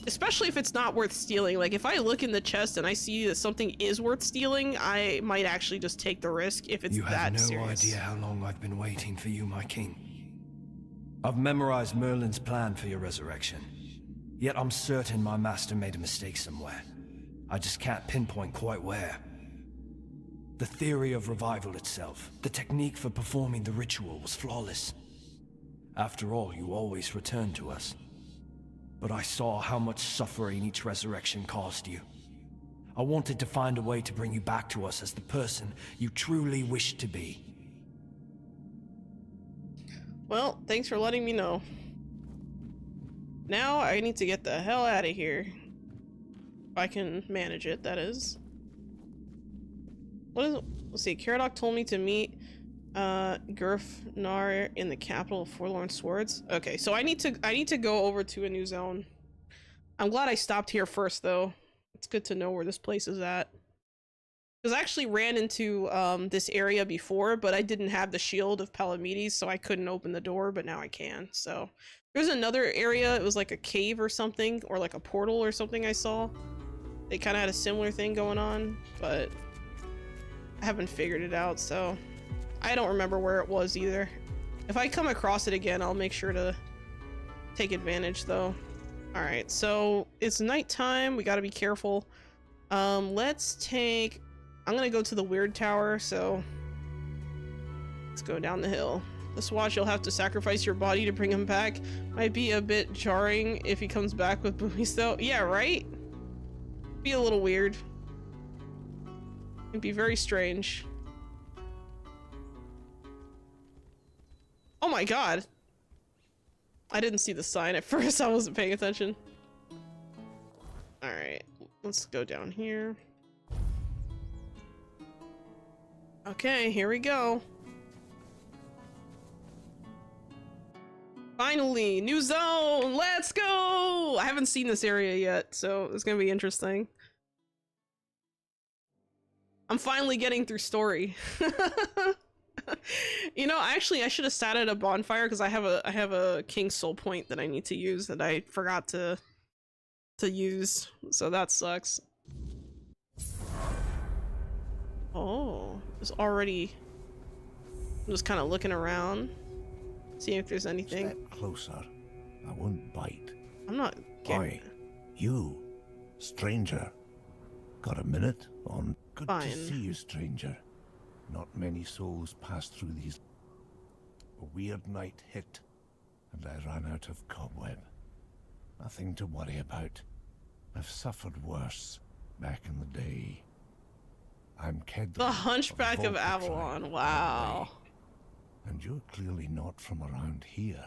Especially if it's not worth stealing. Like if I look in the chest and I see that something is worth stealing, I might actually just take the risk if it's that serious. You have no idea how long I've been waiting for you, my king. I've memorized Merlin's plan for your resurrection. Yet I'm certain my master made a mistake somewhere. I just can't pinpoint quite where. The theory of revival itself, the technique for performing the ritual was flawless. After all, you always return to us. But I saw how much suffering each resurrection caused you. I wanted to find a way to bring you back to us as the person you truly wish to be. Well, thanks for letting me know. Now I need to get the hell out of here. If I can manage it, that is. What is it? Let's see, Caradoc told me to meet Gurfnar in the capital of Forlorn Swords. Okay, so I need to go over to a new zone. I'm glad I stopped here first though. It's good to know where this place is at. Because I actually ran into this area before, but I didn't have the shield of Palamedes, so I couldn't open the door, but now I can. So there's another area, it was like a cave or something, or like a portal or something I saw. They kind of had a similar thing going on, but I haven't figured it out, so I don't remember where it was either. If I come across it again, I'll make sure to take advantage though. Alright, so it's nighttime, we gotta be careful. Let's take... I'm gonna go to the Weird Tower, so let's go down the hill. This watch, you'll have to sacrifice your body to bring him back. Might be a bit jarring if he comes back with boobies though. Yeah, right? Be a little weird. It'd be very strange. Oh my god! I didn't see the sign at first, I wasn't paying attention. Alright, let's go down here. Okay, here we go. Finally, new zone! Let's go! I haven't seen this area yet, so it's gonna be interesting. I'm finally getting through story. You know, actually, I should have sat at a bonfire because I have a King's Soul Point that I need to use that I forgot to use, so that sucks. Oh, it's already. I'm just kind of looking around, seeing if there's anything. Step closer. I won't bite. I'm not getting. Oi, you, stranger. Got a minute? On good Fine. to see you, stranger. Not many souls pass through these. A weird night hit, and I ran out of cobweb. Nothing to worry about. I've suffered worse back in the day. I'm Kedron, The Hunchback of Volca Avalon. tribe, Wow. and you're clearly not from around here.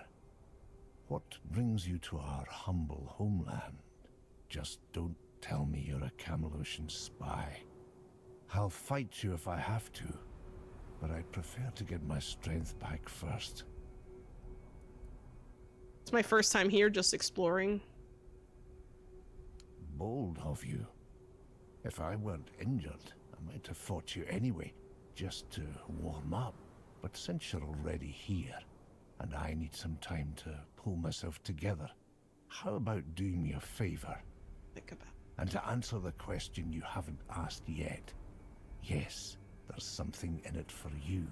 What brings you to our humble homeland? Just don't tell me you're a Camelosian spy. I'll fight you if I have to, but I'd prefer to get my strength back first. It's my first time here, just exploring. Bold of you. If I weren't injured, I might have fought you anyway, just to warm up. But since you're already here, and I need some time to pull myself together, how about doing me a favor? Think about. And to answer the question you haven't asked yet, yes, there's something in it for you.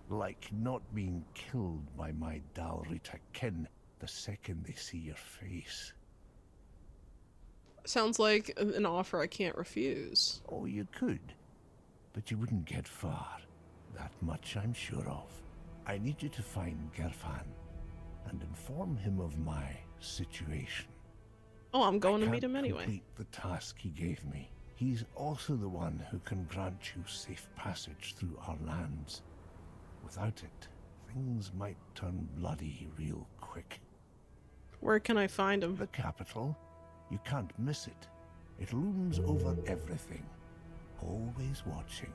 Like not being killed by my Dalrita kin the second they see your face. Sounds like an offer I can't refuse. Oh, you could, but you wouldn't get far. That much I'm sure of. I need you to find Gerfan and inform him of my situation. Oh, I'm going to meet him anyway. Complete the task he gave me. He's also the one who can grant you safe passage through our lands. Without it, things might turn bloody real quick. Where can I find him? The capital. You can't miss it. It looms over everything, always watching,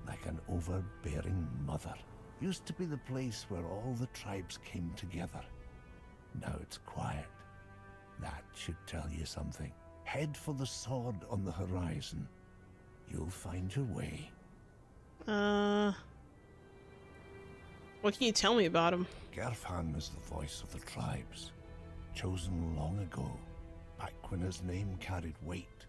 like an overbearing mother. Used to be the place where all the tribes came together. Now it's quiet. That should tell you something. Head for the sword on the horizon. You'll find your way. What can you tell me about him? Gerfan is the voice of the tribes, chosen long ago, back when his name carried weight,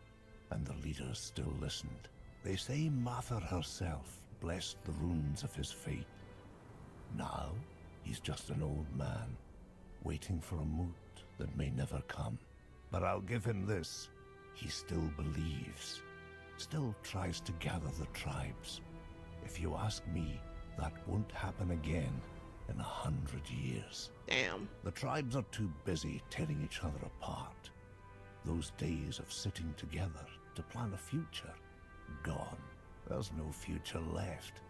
and the leaders still listened. They say Mather herself blessed the runes of his fate. Now, he's just an old man, waiting for a moot that may never come. But I'll give him this. He still believes, still tries to gather the tribes. If you ask me, that won't happen again in 100 years. Damn. The tribes are too busy tearing each other apart. Those days of sitting together to plan a future, gone. There's no future left.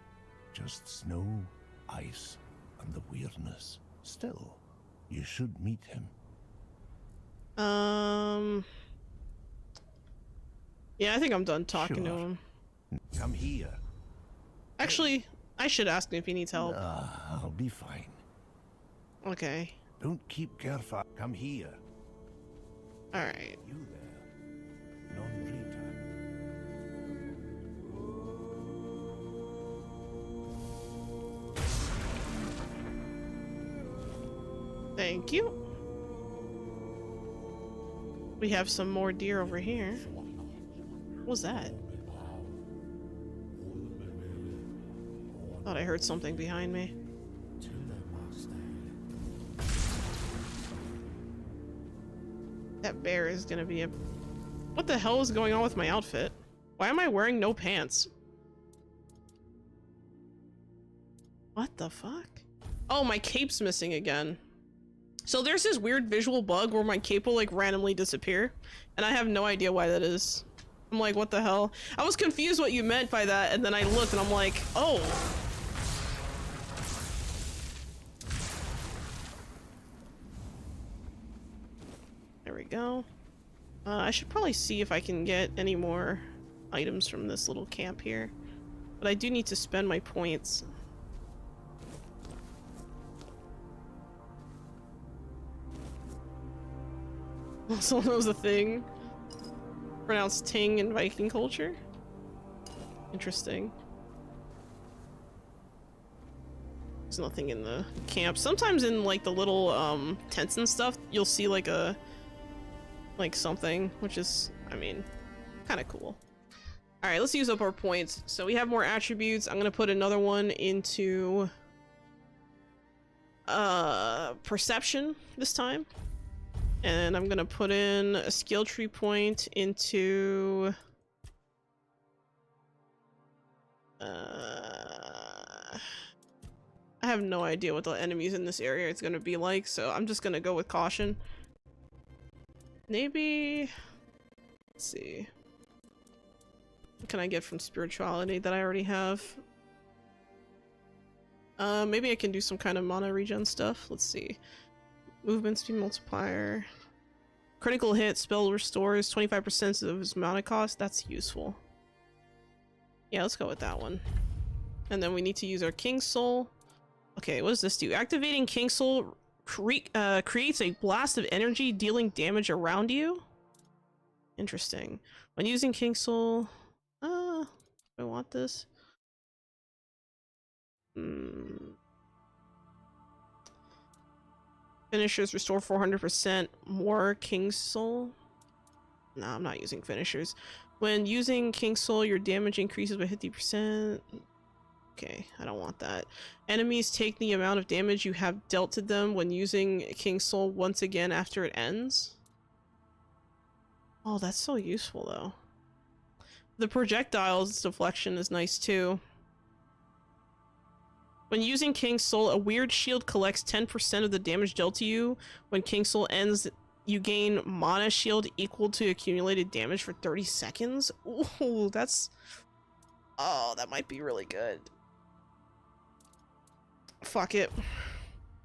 Just snow, ice, and the weirdness. Still, you should meet him. Yeah, I think I'm done talking to Sure. him. Come here. Actually, I should ask him if he needs help. I'll be fine. Okay. Don't keep Gerfa. Come here. Alright. You there. Non-Rita. Thank you. We have some more deer over here. What was that? Thought I heard something behind me. That bear is gonna be a... What the hell is going on with my outfit? Why am I wearing no pants? What the fuck? Oh, my cape's missing again. So there's this weird visual bug where my cape will like randomly disappear, and I have no idea why that is. I'm like, what the hell? I was confused what you meant by that, and then I looked and I'm like, oh. There we go. I should probably see if I can get any more items from this little camp here, but I do need to spend my points. Also knows a thing pronounced ting in Viking culture. Interesting. There's nothing in the camp. Sometimes in like the little tents and stuff, you'll see like a something, which is, I mean, kind of cool. All right, let's use up our points. So we have more attributes. I'm gonna put another one into perception this time. And I'm gonna put in a skill tree point into I have no idea what the enemies in this area is gonna be like, so I'm just gonna go with caution. Maybe... Let's see. What can I get from spirituality that I already have? Maybe I can do some kind of mana regen stuff. Let's see. Movement speed multiplier. Critical hit, spell restores 25% of his mana cost. That's useful. Yeah, let's go with that one. And then we need to use our King Soul. Okay, what does this do? Activating King Soul creates a blast of energy, dealing damage around you. Interesting. When using King Soul... do I want this? Finishers restore 400% more King Soul. No, I'm not using finishers. When using King Soul, your damage increases by 50%. Okay, I don't want that. Enemies take the amount of damage you have dealt to them when using King Soul once again after it ends. Oh, that's so useful though. The projectiles deflection is nice too. When using King Soul, a weird shield collects 10% of the damage dealt to you. When King Soul ends, you gain mana shield equal to accumulated damage for 30 seconds. Ooh, that's... Oh, that might be really good. Fuck it.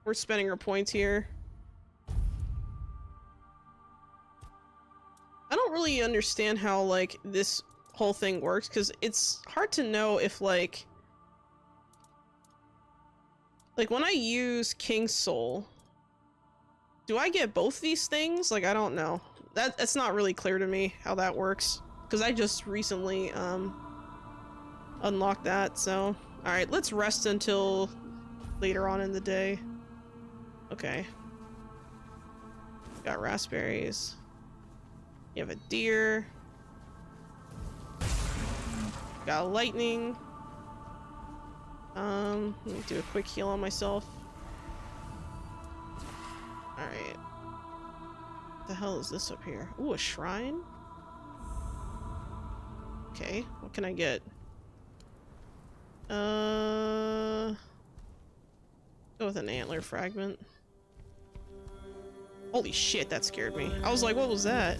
We're spending our points here. I don't really understand how, like, this whole thing works, because it's hard to know if, like, when I use King Soul, do I get both these things? Like, I don't know. That's not really clear to me how that works, because I just recently unlocked that. So, all right, let's rest until later on in the day. Okay. Got raspberries. You have a deer. Got lightning. Let me do a quick heal on myself. Alright. What the hell is this up here? Ooh, a shrine? Okay, what can I get? Go with an antler fragment. Holy shit, that scared me. I was like, what was that?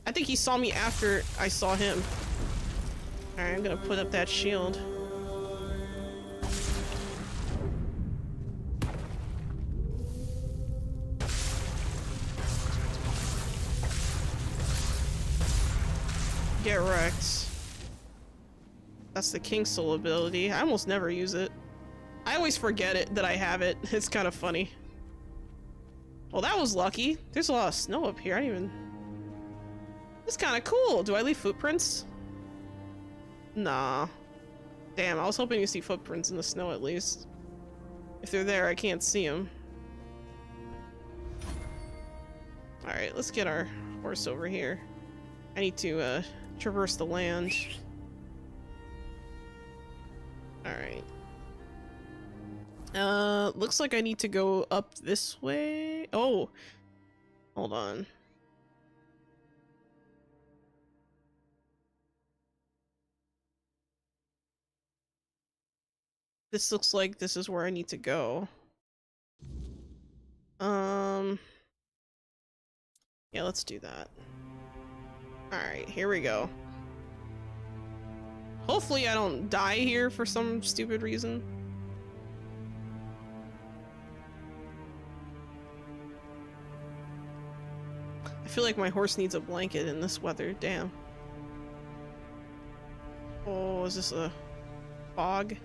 I think he saw me after I saw him. Alright, I'm gonna put up that shield. Get wrecked. That's the King Soul ability. I almost never use it. I always forget it that I have it. It's kind of funny. Well, that was lucky. There's a lot of snow up here. I didn't even... It's kind of cool. Do I leave footprints? Nah. Damn, I was hoping to see footprints in the snow at least. If they're there, I can't see them. Alright, let's get our horse over here. I need to, traverse the land. Alright. Looks like I need to go up this way. Oh! Hold on. This looks like this is where I need to go. Yeah, let's do that. Alright, here we go. Hopefully I don't die here for some stupid reason. I feel like my horse needs a blanket in this weather, damn. Oh, is this a fog?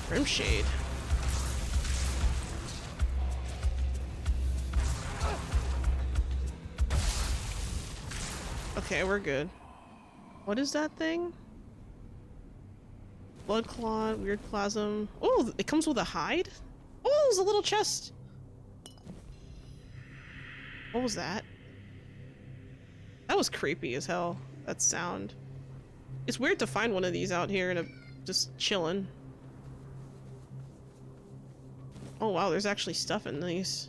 Rimshade. Okay, we're good. What is that thing? Blood Claw, Weird Plasm. Oh, it comes with a hide? Oh, there's a little chest. What was that? That was creepy as hell, that sound. It's weird to find one of these out here and just chilling. Oh wow, there's actually stuff in these.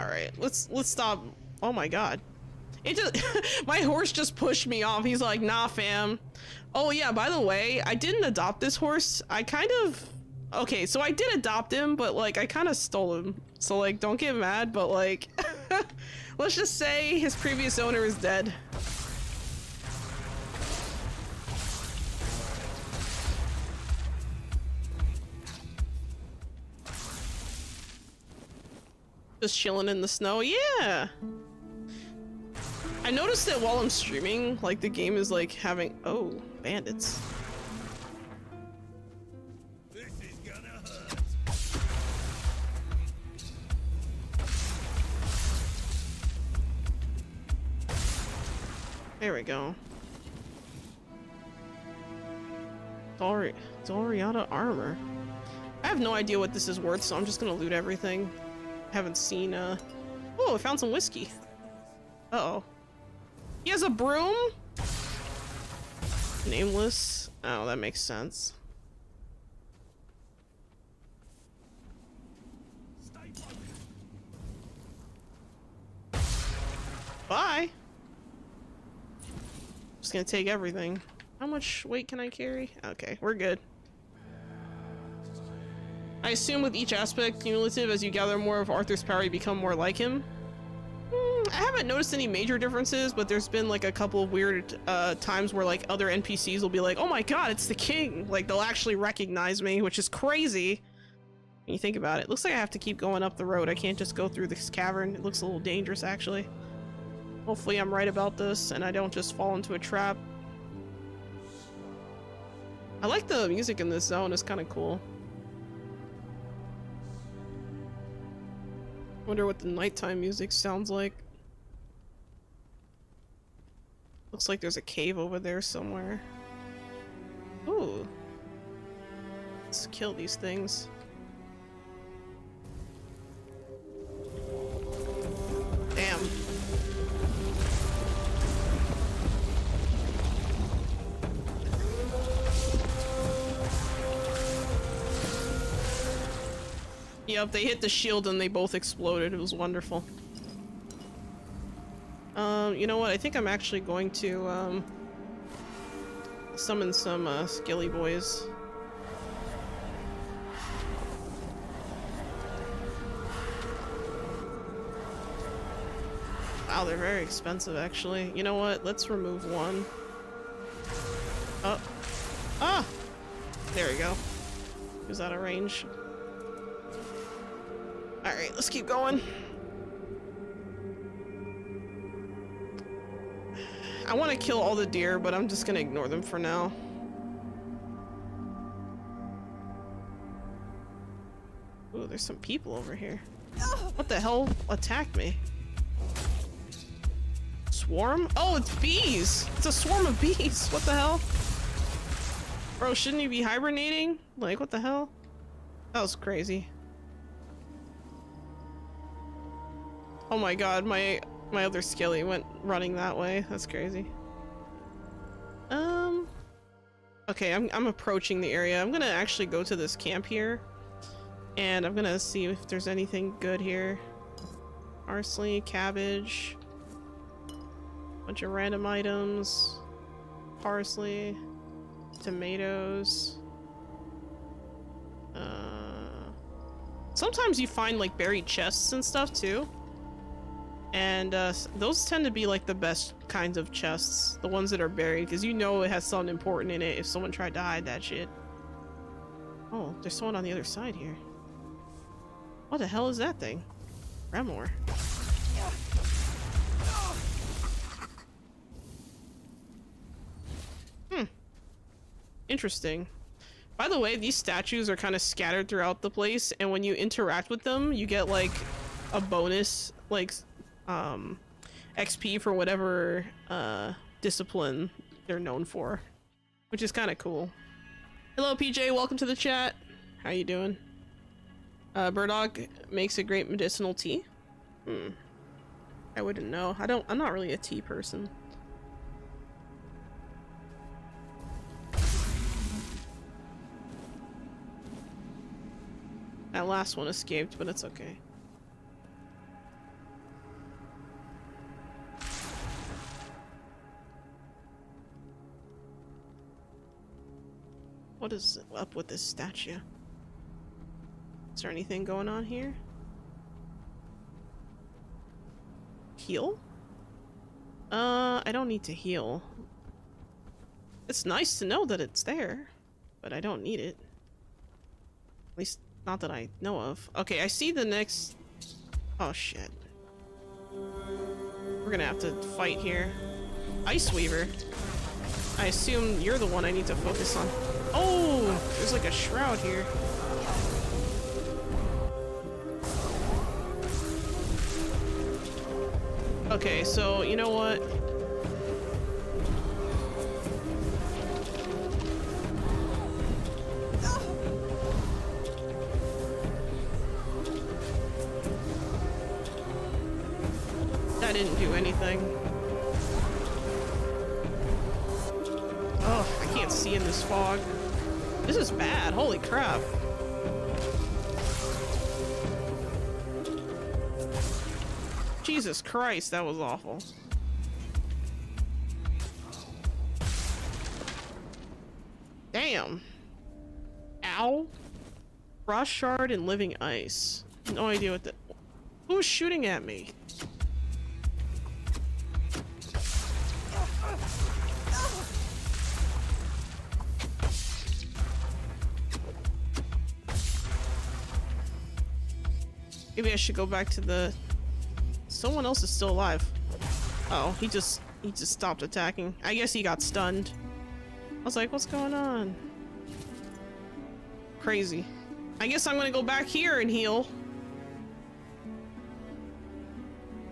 All right, let's stop. Oh my god. It just my horse just pushed me off. He's like, "Nah, fam." Oh yeah, by the way, I didn't adopt this horse. I kind of okay, so I did adopt him, but like I kind of stole him. So like don't get mad, but like let's just say his previous owner is dead. Just chilling in the snow. Yeah. I noticed that while I'm streaming, like the game is like having bandits. This is gonna hurt. There we go. Doriata armor. I have no idea what this is worth, so I'm just gonna loot everything. Haven't seen oh, I found some whiskey. Uh-oh. He has a broom? Nameless. Oh, that makes sense. Bye. Just gonna take everything. How much weight can I carry? Okay, we're good. I assume with each aspect cumulative, as you gather more of Arthur's power, you become more like him. I haven't noticed any major differences, but there's been like a couple of weird times where like other NPCs will be like, "Oh my god, it's the king!" Like they'll actually recognize me, which is crazy when you think about it. Looks like I have to keep going up the road. I can't just go through this cavern. It looks a little dangerous, actually. Hopefully I'm right about this and I don't just fall into a trap. I like the music in this zone. It's kind of cool. Wonder what the nighttime music sounds like. Looks like there's a cave over there somewhere. Ooh. Let's kill these things. Damn. Yep, they hit the shield and they both exploded. It was wonderful. You know what? I think I'm actually going to summon some skilly boys. Wow, they're very expensive actually. You know what? Let's remove one. Oh. Ah! There we go. He was out of range. Alright, let's keep going. I want to kill all the deer, but I'm just gonna ignore them for now. Ooh, there's some people over here. What the hell attacked me? Swarm? Oh, it's bees! It's a swarm of bees! What the hell? Bro, shouldn't you be hibernating? Like, what the hell? That was crazy. Oh my god, my other skelly went running that way. That's crazy. Okay, I'm approaching the area. I'm gonna actually go to this camp here. And I'm gonna see if there's anything good here. Parsley, cabbage. Bunch of random items. Parsley. Tomatoes. Sometimes you find like buried chests and stuff too. And those tend to be like the best kinds of chests, the ones that are buried, because you know it has something important in it if someone tried to hide that shit. Oh, there's someone on the other side here. What the hell is that thing? Remor. Interesting. By the way, these statues are kind of scattered throughout the place, and when you interact with them, you get like a bonus, like XP for whatever discipline they're known for, which is kind of cool. Hello PJ, welcome to the chat. How you doing? Burdog makes a great medicinal tea. I wouldn't know. I'm not really a tea person. That last one escaped, but it's okay. What is up with this statue? Is there anything going on here? Heal? I don't need to heal. It's nice to know that it's there, but I don't need it. At least, not that I know of. Okay, I see the next... Oh, shit. We're gonna have to fight here. Ice Weaver. I assume you're the one I need to focus on. Oh! There's like a shroud here. Okay, so, you know what? That didn't do anything. Oh, I can't see in this fog. This is bad, holy crap. Jesus Christ, that was awful. Damn. Ow. Frost shard and living ice. No idea what that... Who's shooting at me? Maybe I should go back to the... Someone else is still alive. Oh, he just stopped attacking. I guess he got stunned. I was like, what's going on? Crazy. I guess I'm gonna go back here and heal.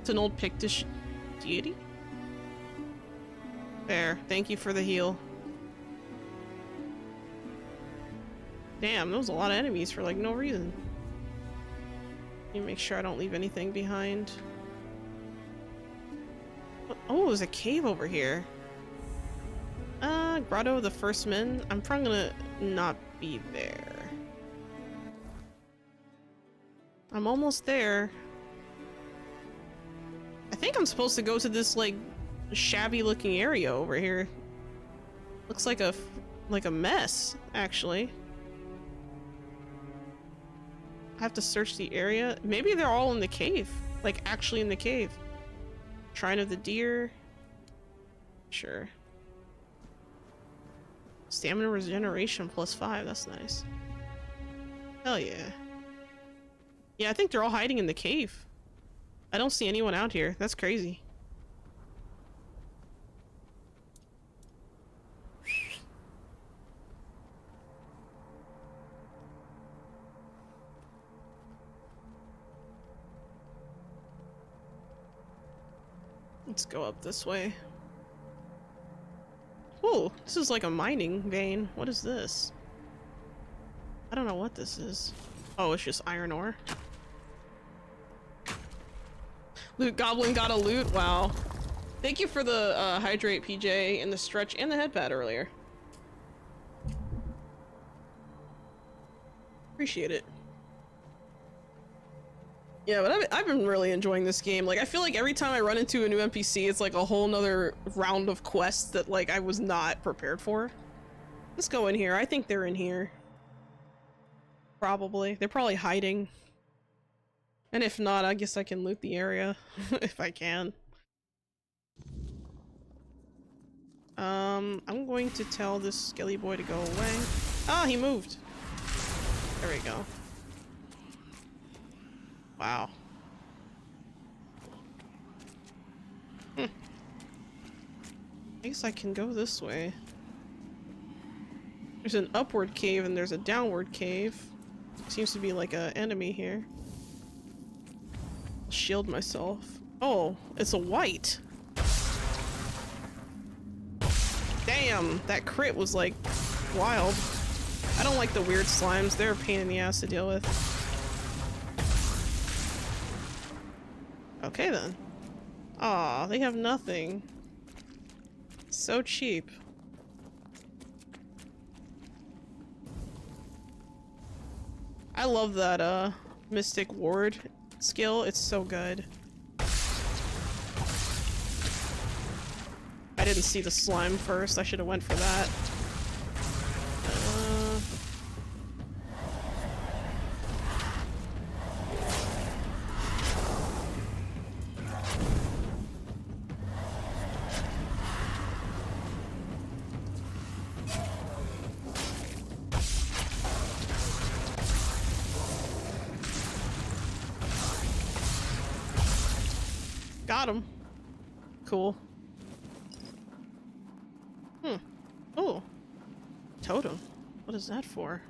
It's an old Pictish deity. There, thank you for the heal. Damn, there was a lot of enemies for like no reason. Let me make sure I don't leave anything behind. Oh, there's a cave over here. Grotto of the First Men. I'm probably gonna not be there. I'm almost there. I think I'm supposed to go to this, like, shabby looking area over here. Looks like a mess, actually. I have to search the area. Maybe they're all in the cave. Like, actually in the cave. Shrine of the Deer. Sure. Stamina regeneration +5. That's nice. Hell yeah. Yeah, I think they're all hiding in the cave. I don't see anyone out here. That's crazy. Let's go up this way. Ooh, this is like a mining vein. What is this? I don't know what this is. Oh, it's just iron ore. Loot Goblin got a loot. Wow. Thank you for the hydrate, PJ, and the stretch and the headpad earlier. Appreciate it. Yeah, but I've been really enjoying this game. Like, I feel like every time I run into a new NPC, it's like a whole nother round of quests that, like, I was not prepared for. Let's go in here. I think they're in here. Probably. They're probably hiding. And if not, I guess I can loot the area. If I can. I'm going to tell this skelly boy to go away. Ah, he moved. There we go. Wow. I guess I can go this way. There's an upward cave and there's a downward cave. Seems to be like an enemy here. I'll shield myself. Oh, it's a white. Damn, that crit was like wild. I don't like the weird slimes. They're a pain in the ass to deal with. Okay then. Aw, they have nothing. So cheap. I love that Mystic Ward skill. It's so good. I didn't see the slime first. I should have went for that. Got him. Cool. Oh. Totem. What is that for?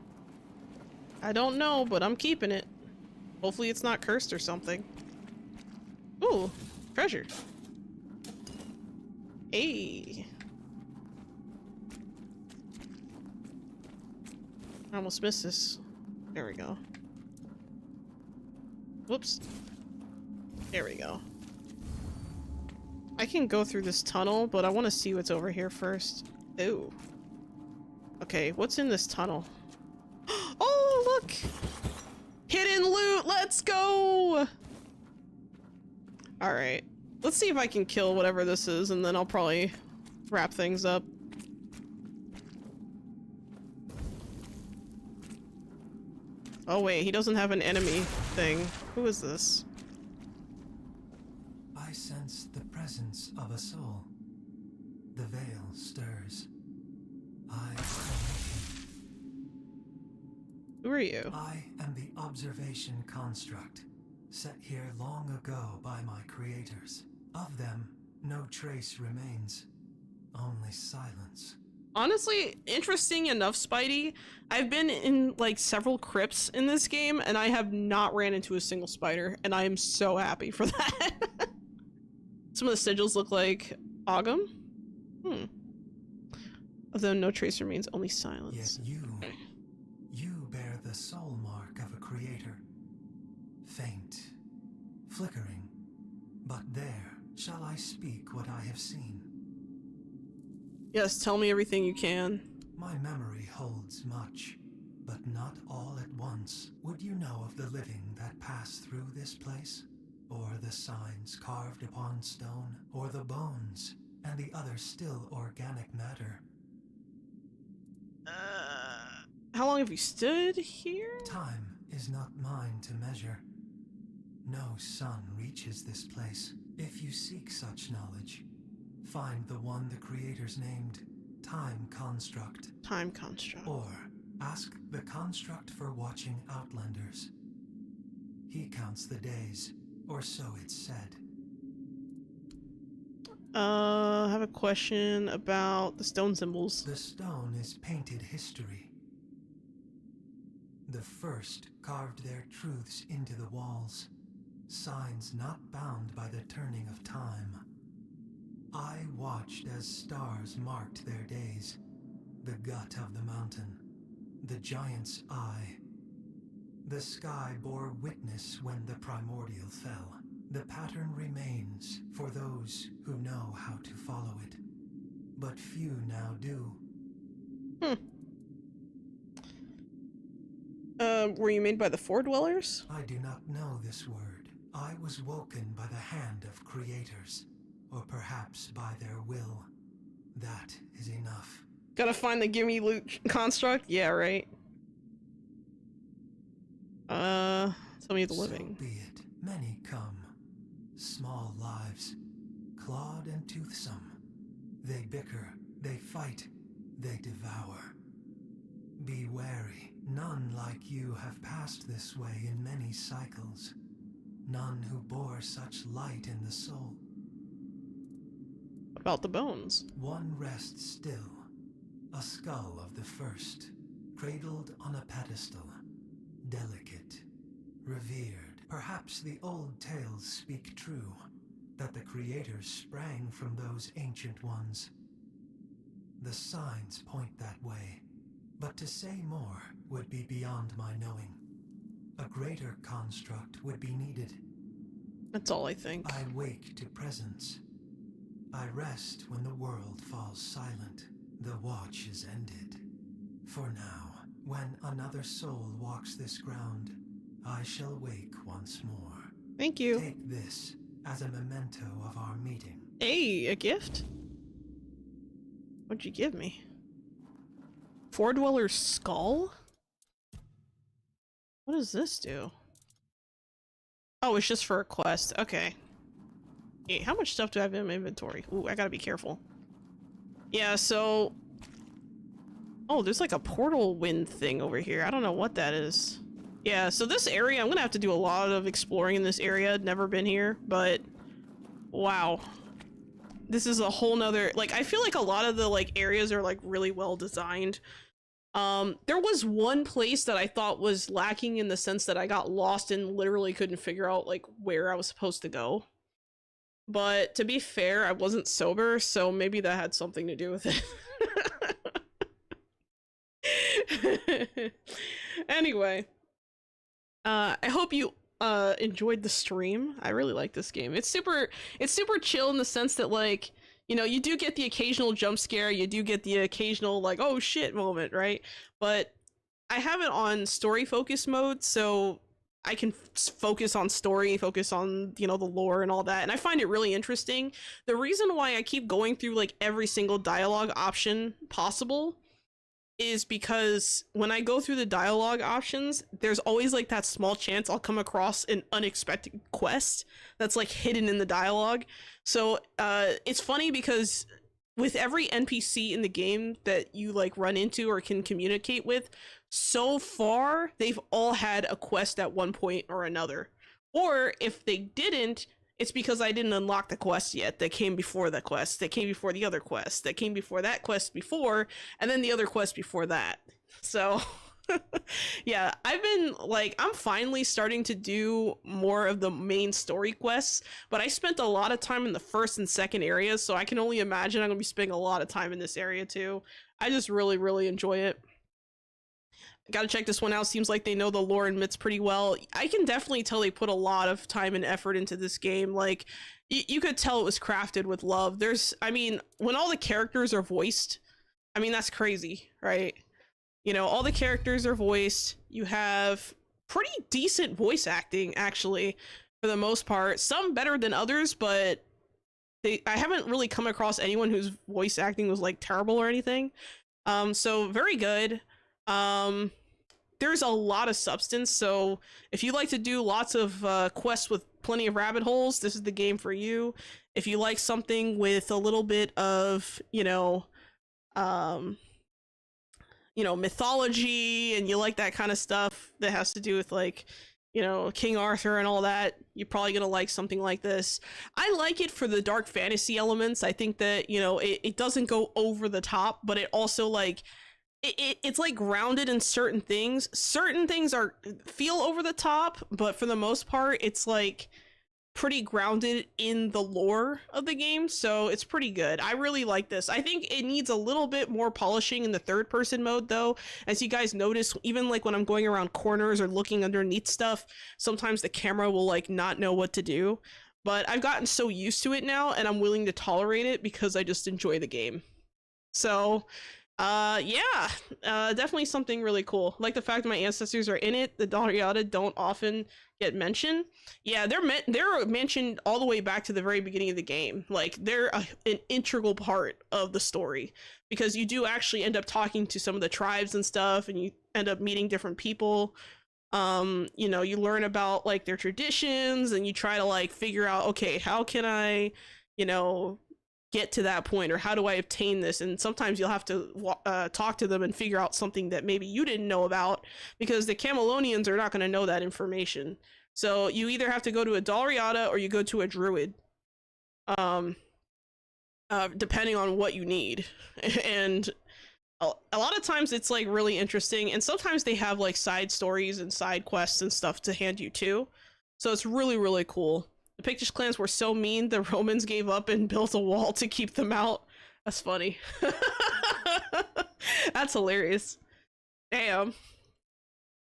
I don't know, but I'm keeping it. Hopefully it's not cursed or something. Ooh. Treasure. Hey. I almost missed this. There we go. Whoops. There we go. I can go through this tunnel, but I want to see what's over here first. Ooh. Okay, what's in this tunnel? Oh, look! Hidden loot! Let's go! Alright. Let's see if I can kill whatever this is, and then I'll probably wrap things up. Oh wait, he doesn't have an enemy thing. Who is this? I sense the presence of a soul. The veil stirs. Who are you? I am the observation construct, set here long ago by my creators. Of them, no trace remains. Only silence. Honestly, interesting enough, Spidey. I've been in like several crypts in this game, and I have not ran into a single spider, and I am so happy for that. Some of the sigils look like Ogum. Of them, no trace remains, only silence. Yet you bear the soul mark of a creator. Faint, flickering, but there shall I speak what I have seen. Yes, tell me everything you can. My memory holds much, but not all at once. Would you know of the living that pass through this place? Or the signs carved upon stone? Or the bones and the other still organic matter? How long have you stood here? Time is not mine to measure. No sun reaches this place. If you seek such knowledge, find the one the creators named Time Construct. Time Construct. Or ask the construct for watching Outlanders. He counts the days, or so it's said. I have a question about the stone symbols. The stone is painted history. The first carved their truths into the walls, signs not bound by the turning of time. I watched as stars marked their days, the gut of the mountain, the giant's eye. The sky bore witness when the primordial fell. The pattern remains for those who know how to follow it, but few now do. Were you made by the Four Dwellers? I do not know this word. I was woken by the hand of creators, or perhaps by their will. That is enough. Gotta find the gimme loot construct? Yeah, right. Tell me the living. So be it. Many come. Small lives, clawed and toothsome. They bicker, they fight, they devour. Be wary. None like you have passed this way in many cycles. None who bore such light in the soul. What about the bones? One rests still. A skull of the first, cradled on a pedestal. Delicate, revered. Perhaps the old tales speak true, that the creators sprang from those ancient ones. The signs point that way, but to say more would be beyond my knowing. A greater construct would be needed. That's all I think. I wake to presence. I rest when the world falls silent. The watch is ended. For now, when another soul walks this ground, I shall wake once more. Thank you. Take this as a memento of our meeting. Hey, a gift? What'd you give me? Four Dweller's skull? What does this do? Oh, it's just for a quest. Okay. Hey, how much stuff do I have in my inventory? Ooh, I gotta be careful. Yeah, so... Oh, there's like a portal wind thing over here. I don't know what that is. Yeah, so this area, I'm gonna have to do a lot of exploring in this area. Never been here, but Wow. This is a whole nother, like, I feel like a lot of the like areas are like really well designed. There was one place that I thought was lacking in the sense that I got lost and literally couldn't figure out like where I was supposed to go. But to be fair, I wasn't sober, so maybe that had something to do with it. Anyway, I hope you enjoyed the stream. I really like this game. It's super chill in the sense that, like, you know, you do get the occasional jump scare, you do get the occasional like oh shit moment, right? But I have it on story focus mode, so I can focus on story, focus on, you know, the lore and all that, and I find it really interesting. The reason why I keep going through like every single dialogue option possible is because when I go through the dialogue options, there's always like that small chance I'll come across an unexpected quest that's like hidden in the dialogue. So it's funny because with every NPC in the game that you like run into or can communicate with, so far they've all had a quest at one point or another. Or if they didn't, it's because I didn't unlock the quest yet that came before the quest, that came before the other quest, that came before that quest before, and then the other quest before that. So, yeah, I've been, like, I'm finally starting to do more of the main story quests, but I spent a lot of time in the first and second areas, so I can only imagine I'm going to be spending a lot of time in this area too. I just really, really enjoy it. Gotta check this one out. Seems like they know the lore and myths pretty well. I can definitely tell they put a lot of time and effort into this game. Like, you could tell it was crafted with love. I mean, when all the characters are voiced, I mean, that's crazy, right? You know, all the characters are voiced. You have pretty decent voice acting, actually, for the most part. Some better than others, but I haven't really come across anyone whose voice acting was, like, terrible or anything. So, very good. There's a lot of substance, so if you like to do lots of quests with plenty of rabbit holes, this is the game for you. If you like something with a little bit of, you know, mythology, and you like that kind of stuff that has to do with, like, you know, King Arthur and all that, you're probably gonna like something like this. I like it for the dark fantasy elements. I think that, you know, it doesn't go over the top, but it also, like, it's like grounded in certain things. Certain things feel over the top, but for the most part, it's like pretty grounded in the lore of the game, so it's pretty good. I really like this. I think it needs a little bit more polishing in the third person mode though. As you guys notice, even like when I'm going around corners or looking underneath stuff, sometimes the camera will like not know what to do. But I've gotten so used to it now, and I'm willing to tolerate it because I just enjoy the game. So yeah, definitely something really cool. Like the fact that my ancestors are in it. The Daliada don't often get mentioned. Yeah, they're mentioned all the way back to the very beginning of the game. Like, they're an integral part of the story, because you do actually end up talking to some of the tribes and stuff, and you end up meeting different people. You know, you learn about like their traditions, and you try to like figure out, okay, how can I, you know, get to that point, or how do I obtain this? And sometimes you'll have to talk to them and figure out something that maybe you didn't know about, because the Camelonians are not going to know that information. So you either have to go to a Daliada or you go to a druid, depending on what you need. And a lot of times it's like really interesting, and sometimes they have like side stories and side quests and stuff to hand you too. So it's really, really cool. The Pictish clans were so mean, the Romans gave up and built a wall to keep them out. That's funny. That's hilarious. Damn.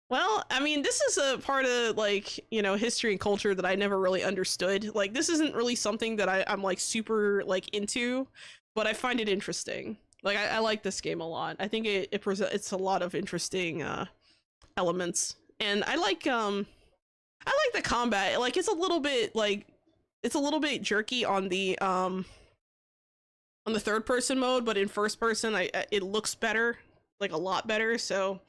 Well, I mean, this is a part of, like, you know, history and culture that I never really understood. Like, this isn't really something that I'm like super like into, but I find it interesting. Like, I like this game a lot. I think it presents a lot of interesting elements, and I like the combat. Like, it's a little bit jerky on the third person mode, but in first person it looks better, like a lot better. So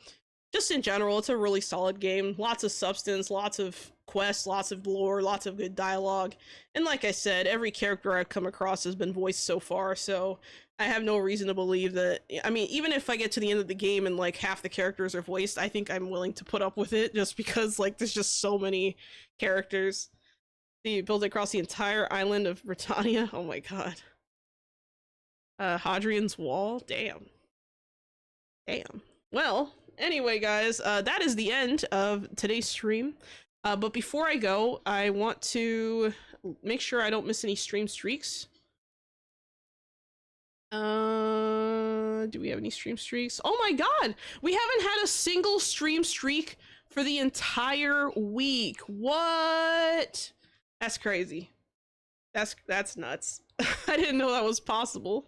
just in general, it's a really solid game. Lots of substance, lots of quests, lots of lore, lots of good dialogue. And like I said, every character I've come across has been voiced so far, so I have no reason to believe that, I mean, even if I get to the end of the game and like half the characters are voiced, I think I'm willing to put up with it, just because like there's just so many characters. You built across the entire island of Britannia. Oh my god. Hadrian's Wall. Damn. Damn. Well, anyway, guys, that is the end of today's stream. But before I go, I want to make sure I don't miss any stream streaks. Do we have any stream streaks? Oh my god! We haven't had a single stream streak for the entire week. What? That's crazy. That's nuts. I didn't know that was possible.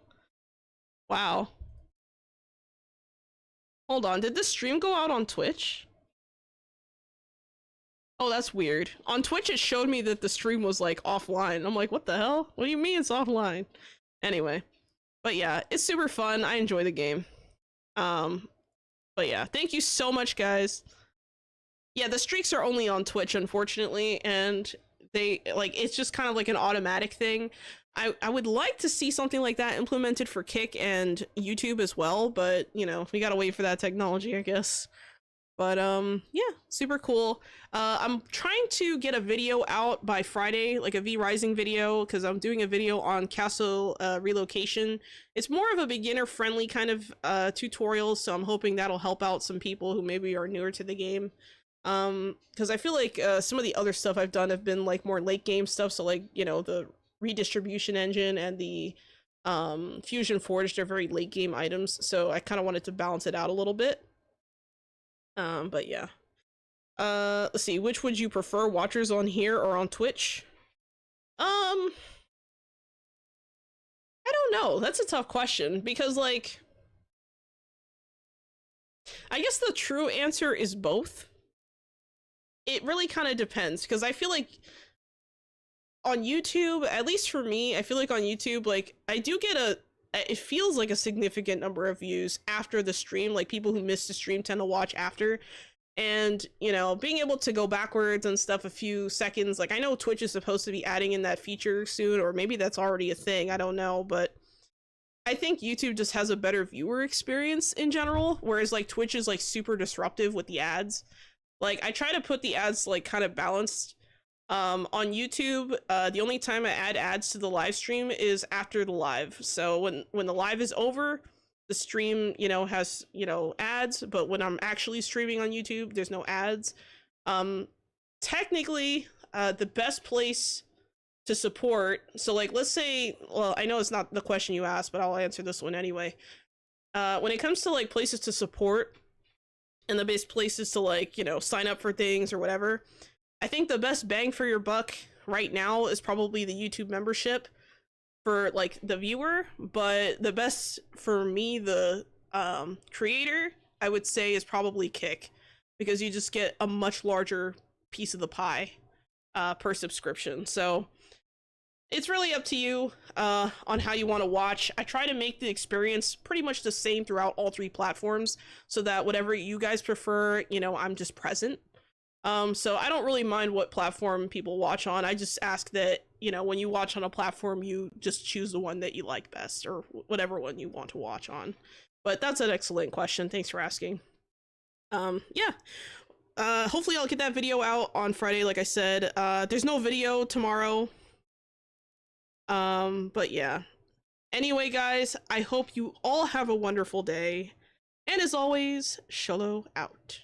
Wow. Hold on, did this stream go out on Twitch? Oh, that's weird. On Twitch it showed me that the stream was like offline. I'm like, what the hell? What do you mean it's offline? Anyway. But yeah, it's super fun. I enjoy the game. But yeah, thank you so much, guys. Yeah, the streaks are only on Twitch, unfortunately, and they like it's just kind of like an automatic thing. I would like to see something like that implemented for Kick and YouTube as well, but you know, we gotta wait for that technology, I guess. But yeah, super cool. I'm trying to get a video out by Friday, like a V Rising video, because I'm doing a video on castle relocation. It's more of a beginner friendly kind of tutorial, so I'm hoping that'll help out some people who maybe are newer to the game. Because I feel like some of the other stuff I've done have been like more late game stuff, so like, you know, the redistribution engine and the fusion forged are very late game items, so I kind of wanted to balance it out a little bit. But yeah. Let's see, which would you prefer, watchers on here or on Twitch? I don't know. That's a tough question because like I guess the true answer is both. It really kind of depends because I feel like on YouTube, at least for me, I feel like on YouTube, like I do get it feels like a significant number of views after the stream. Like people who missed the stream tend to watch after, and you know, being able to go backwards and stuff a few seconds, like I know Twitch is supposed to be adding in that feature soon, or maybe that's already a thing, I don't know, but I think YouTube just has a better viewer experience in general, whereas like Twitch is like super disruptive with the ads. Like I try to put the ads like kind of balanced. On YouTube, the only time I add ads to the live stream is after the live. So when the live is over, the stream, you know, has, you know, ads, but when I'm actually streaming on YouTube, there's no ads. Technically, the best place to support, so like let's say, well, I know it's not the question you asked, but I'll answer this one anyway. When it comes to like places to support and the best places to like, you know, sign up for things or whatever, I think the best bang for your buck right now is probably the YouTube membership for like the viewer, but the best for me, the creator, I would say is probably Kick, because you just get a much larger piece of the pie per subscription. So it's really up to you on how you want to watch. I try to make the experience pretty much the same throughout all three platforms so that whatever you guys prefer, you know, I'm just present. So I don't really mind what platform people watch on. I just ask that, you know, when you watch on a platform, you just choose the one that you like best, or whatever one you want to watch on. But that's an excellent question. Thanks for asking. Yeah. Hopefully I'll get that video out on Friday, like I said. There's no video tomorrow. But yeah. Anyway, guys, I hope you all have a wonderful day. And as always, Sholo out.